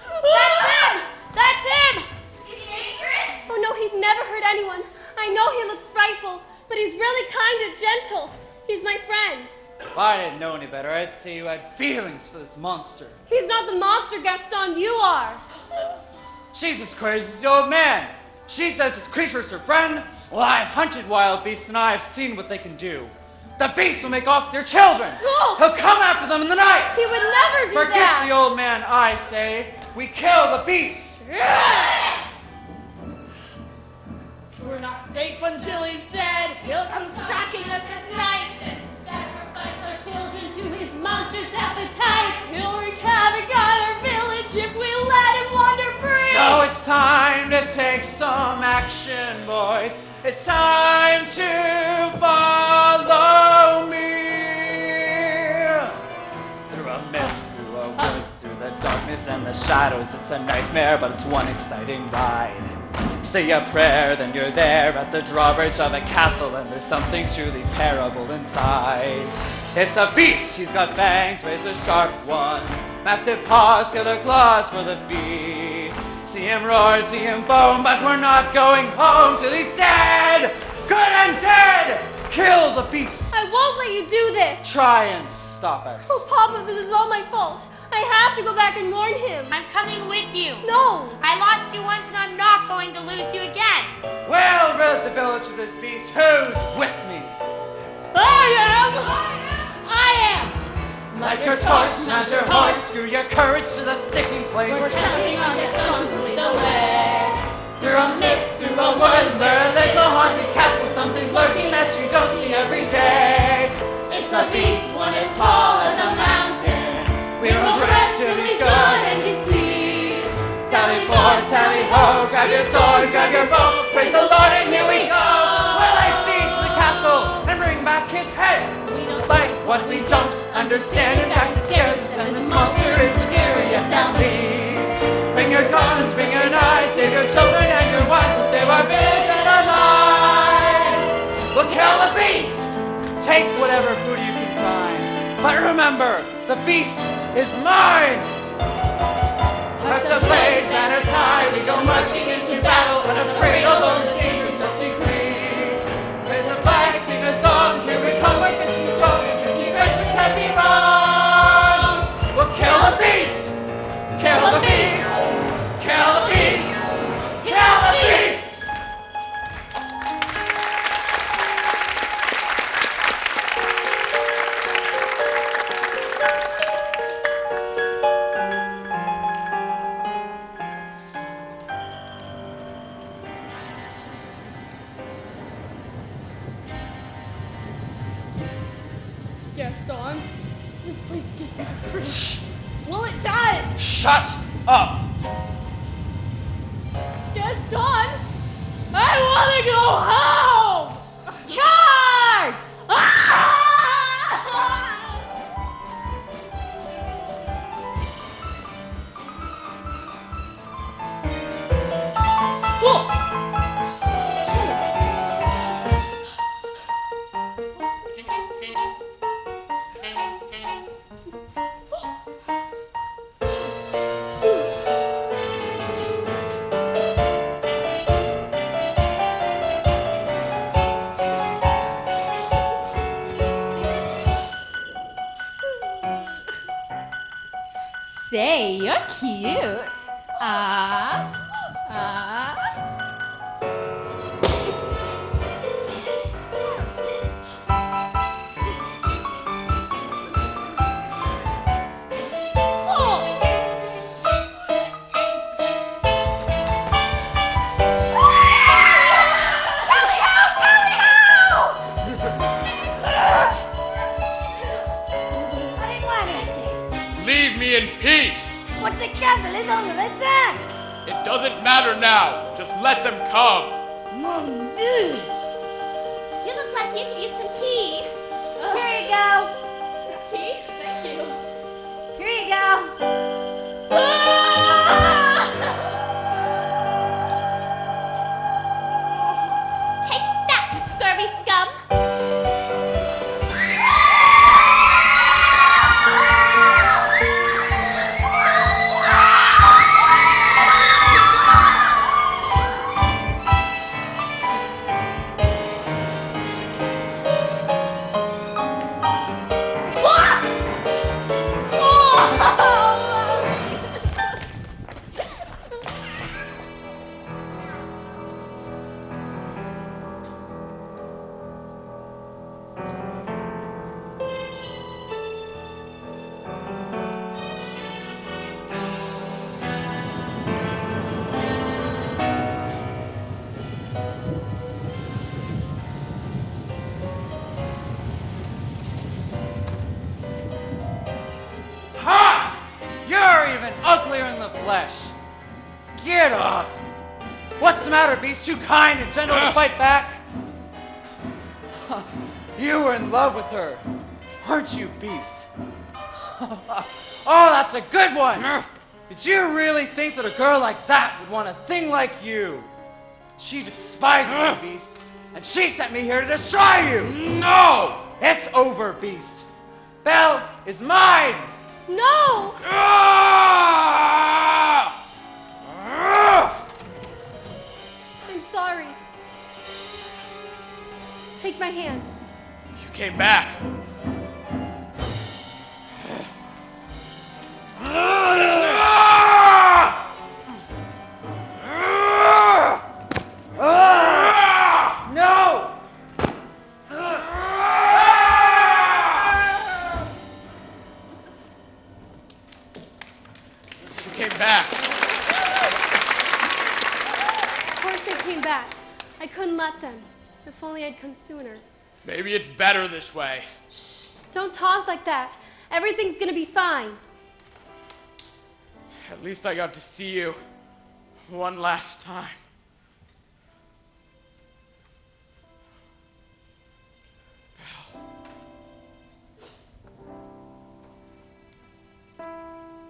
Speaker 7: That's him! That's him!
Speaker 4: Is he dangerous?
Speaker 3: Oh no, he'd never hurt anyone. I know he looks frightful, but he's really kind and gentle. He's my friend.
Speaker 6: If I didn't know any better, I'd say you had feelings for this monster.
Speaker 3: He's not the monster, Gaston, you are.
Speaker 6: She's as crazy as the old man. She says this creature is her friend. Well, I've hunted wild beasts and I've seen what they can do. The beast will make off with your children.
Speaker 3: Oh.
Speaker 6: He'll come after them in the night.
Speaker 3: He would never do
Speaker 6: Forget
Speaker 3: that.
Speaker 6: the old man, I say. We kill the beast.
Speaker 8: We're not safe until he's dead. He'll come stalking
Speaker 4: us at night.
Speaker 8: And to sacrifice our children to his monstrous appetite. He'll wreak havoc on our village if we let him wander free.
Speaker 6: So it's time to take some action, boys. It's time to follow me. Through a mist, through a wood, through the darkness and the shadows. It's a nightmare, but it's one exciting ride. Say a prayer, then you're there at the drawbridge of a castle, and there's something truly terrible inside. It's a beast, he's got fangs, razor sharp ones, massive paws, killer claws for the feast. See him roar, see him foam, but we're not going home till he's dead! Good and dead! Kill the beast!
Speaker 9: I won't let you do this!
Speaker 6: Try and stop us.
Speaker 9: Oh, Papa, this is all my fault. I have to go back and warn him.
Speaker 7: I'm coming with you.
Speaker 9: No!
Speaker 7: I lost you once and I'm not going to lose you again.
Speaker 6: We'll rid the village of this beast. Who's with me?
Speaker 8: I am!
Speaker 6: Light your torch, mount your horse, screw your courage to the sticking place.
Speaker 8: We're counting on his son to lead the way.
Speaker 6: Through a mist, through a wood, where a little haunted castle, something's lurking that you don't see every day.
Speaker 8: It's a beast, one as tall as a mountain.
Speaker 6: We will rest till he's good and deceased. Sally forth, tally ho, grab your sword, grab your bow, praise the Lord and here we go. Will I siege the castle and bring back his head?
Speaker 8: We don't
Speaker 6: Like what we don't understand, in fact it scares us, and this monster is mysterious at least. Bring your guns, bring your knives, save your children and your wives, and save our village and our lives. We'll kill the beast, take whatever food you can find, but remember, the beast is mine. Hearts ablaze, banners high, we go marching into battle, unafraid, although the dangers just increase. Raise the flag, sing a song, here we come, we're 50 strong, and 50 rich, we can't be wrong. We'll kill the beast, kill the beast, kill the beast, kill the beast.
Speaker 8: Gaston, this place gives me the creeps.
Speaker 10: Well, it does!
Speaker 6: Shut up.
Speaker 8: Gaston, I want to go home!
Speaker 10: Charge!
Speaker 5: Say, you're cute. Ah.
Speaker 11: Leave me in peace.
Speaker 10: What's the castle is under attack?
Speaker 11: It doesn't matter now. Just let them come.
Speaker 10: Mon Dieu!
Speaker 7: You look like you could use some tea.
Speaker 10: Here you go.
Speaker 8: Tea? Thank you.
Speaker 10: Here you go.
Speaker 7: Take that, you scurvy scum.
Speaker 6: flesh. Get up! What's the matter, beast? Too kind and gentle to fight back? You were in love with her, weren't you, beast? Oh, that's a good one! Did you really think that a girl like that would want a thing like you? She despises you, beast, and she sent me here to destroy you! No! It's over, beast. Belle is mine!
Speaker 9: No! I'm sorry. Take my hand.
Speaker 11: You came back.
Speaker 6: No!
Speaker 11: You came back.
Speaker 9: Of course they came back. I couldn't let them. If only I'd come sooner.
Speaker 11: Maybe it's better this way.
Speaker 9: Don't talk like that. Everything's gonna be fine.
Speaker 11: At least I got to see you one last time.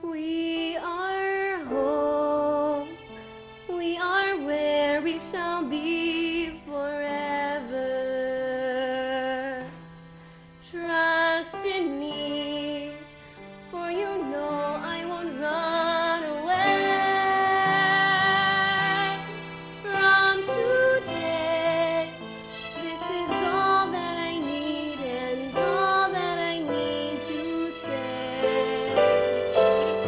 Speaker 9: We are home. We are where we shall be forever. Trust in me, for you know I won't run away. From today, this is all that I need and all that I need to say.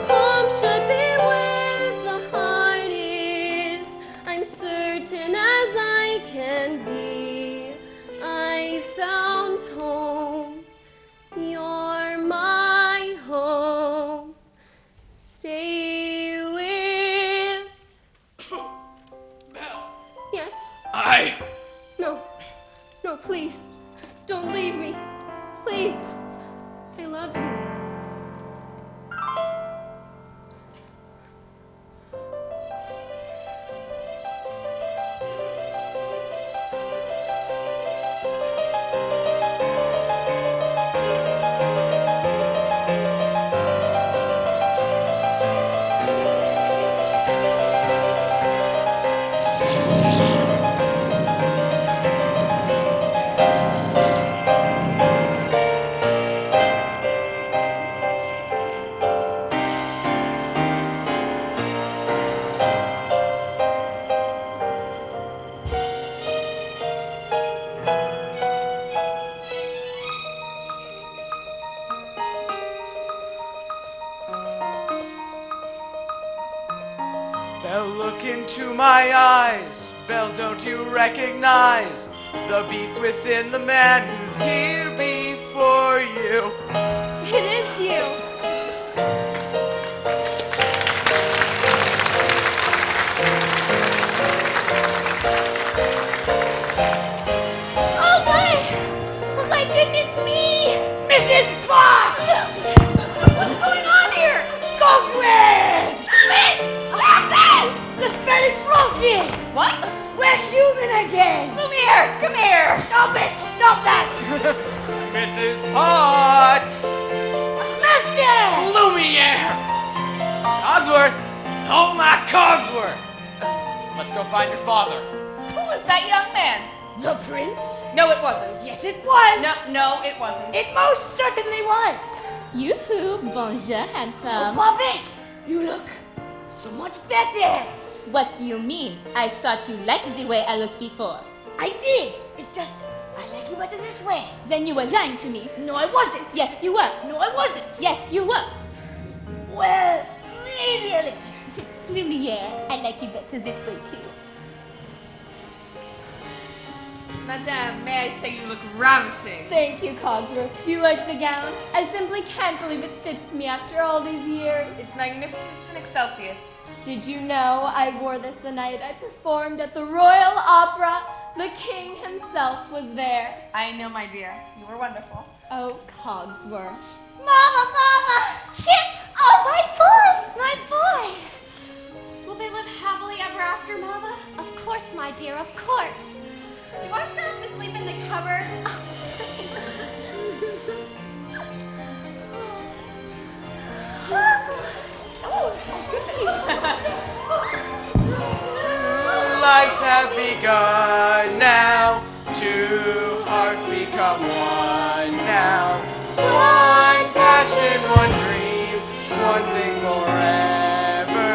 Speaker 9: Home should be where the heart is. I'm certain as I can be. I found home. You're my home. Stay with. Yes? No. No, please. Don't leave me. Please. I love you.
Speaker 6: Belle, look into my eyes. Belle, don't you recognize the beast within the man who's here before you?
Speaker 9: It is you. Oh my goodness me!
Speaker 10: Mrs. Potts!
Speaker 2: What's going on here?
Speaker 10: Cogsworth!
Speaker 2: Stop it! Stop it!
Speaker 10: The spell is broken!
Speaker 2: What?
Speaker 10: We're human again!
Speaker 2: Come here! Come here!
Speaker 10: Stop it! Stop that!
Speaker 6: Mrs. Potts!
Speaker 10: Master!
Speaker 6: Lumiere! Cogsworth! Oh my Cogsworth!
Speaker 11: Let's go find your father.
Speaker 2: Who was that young man?
Speaker 10: The prince?
Speaker 2: No, it wasn't.
Speaker 10: Yes, it was!
Speaker 2: No, it wasn't.
Speaker 10: It most certainly was!
Speaker 5: Yoo-hoo, bonjour,
Speaker 10: Oh,
Speaker 5: handsome.
Speaker 10: Babette! You look so much better!
Speaker 5: What do you mean? I thought you liked the way I looked before.
Speaker 10: I did! It's just, I like you better this way.
Speaker 5: Then you were lying to me.
Speaker 10: No, I wasn't!
Speaker 5: Yes, you were.
Speaker 10: No, I wasn't!
Speaker 5: Yes, you were.
Speaker 10: Well, maybe a little.
Speaker 5: Lumiere, I like you better this way too.
Speaker 2: Madame, may I say you look ravishing?
Speaker 9: Thank you, Cogsworth. Do you like the gown? I simply can't believe it fits me after all these years.
Speaker 2: It's magnificence and excelsius.
Speaker 9: Did you know I wore this the night I performed at the Royal Opera? The king himself was there.
Speaker 2: I know, my dear. You were wonderful.
Speaker 9: Oh, Cogsworth.
Speaker 10: Mama!
Speaker 7: Chip! Oh, my boy! My boy!
Speaker 4: dear, of course. Do I still have to sleep in the cupboard?
Speaker 6: Lives have begun now. Two hearts become one now. One passion, one dream, one thing forever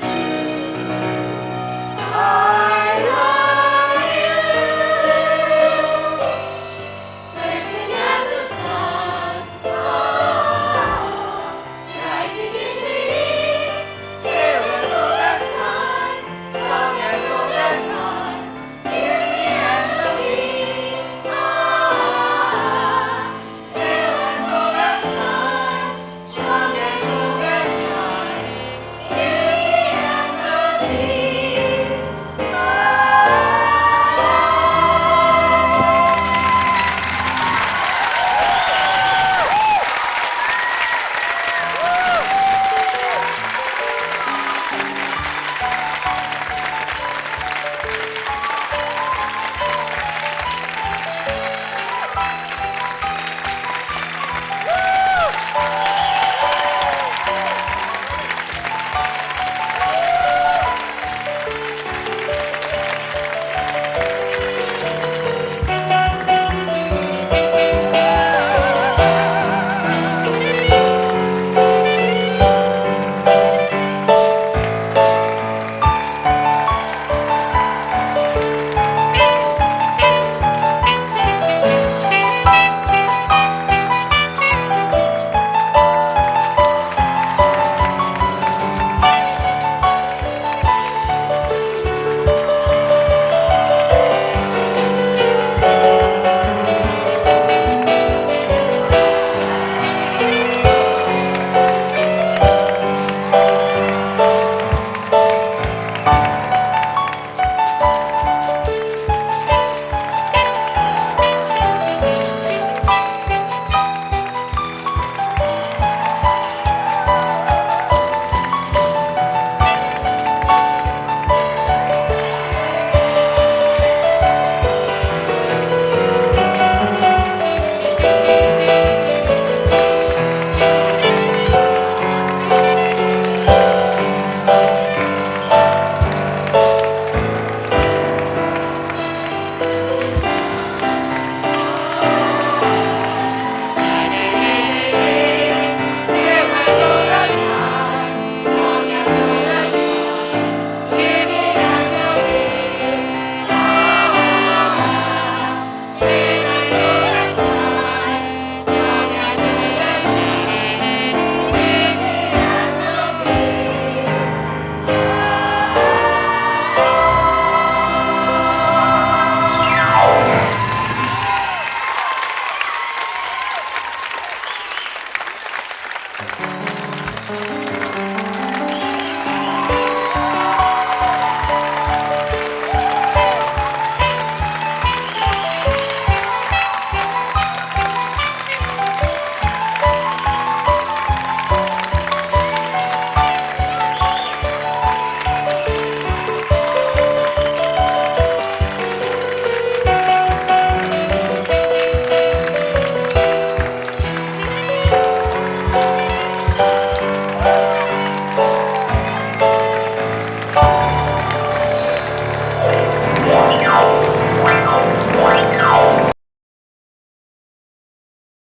Speaker 6: true. I love you, certain as the sun, rising in the east, tale as old as time, song as old as mine, beauty and the beast. Tale as old as time, song as old as mine, beauty and the beast.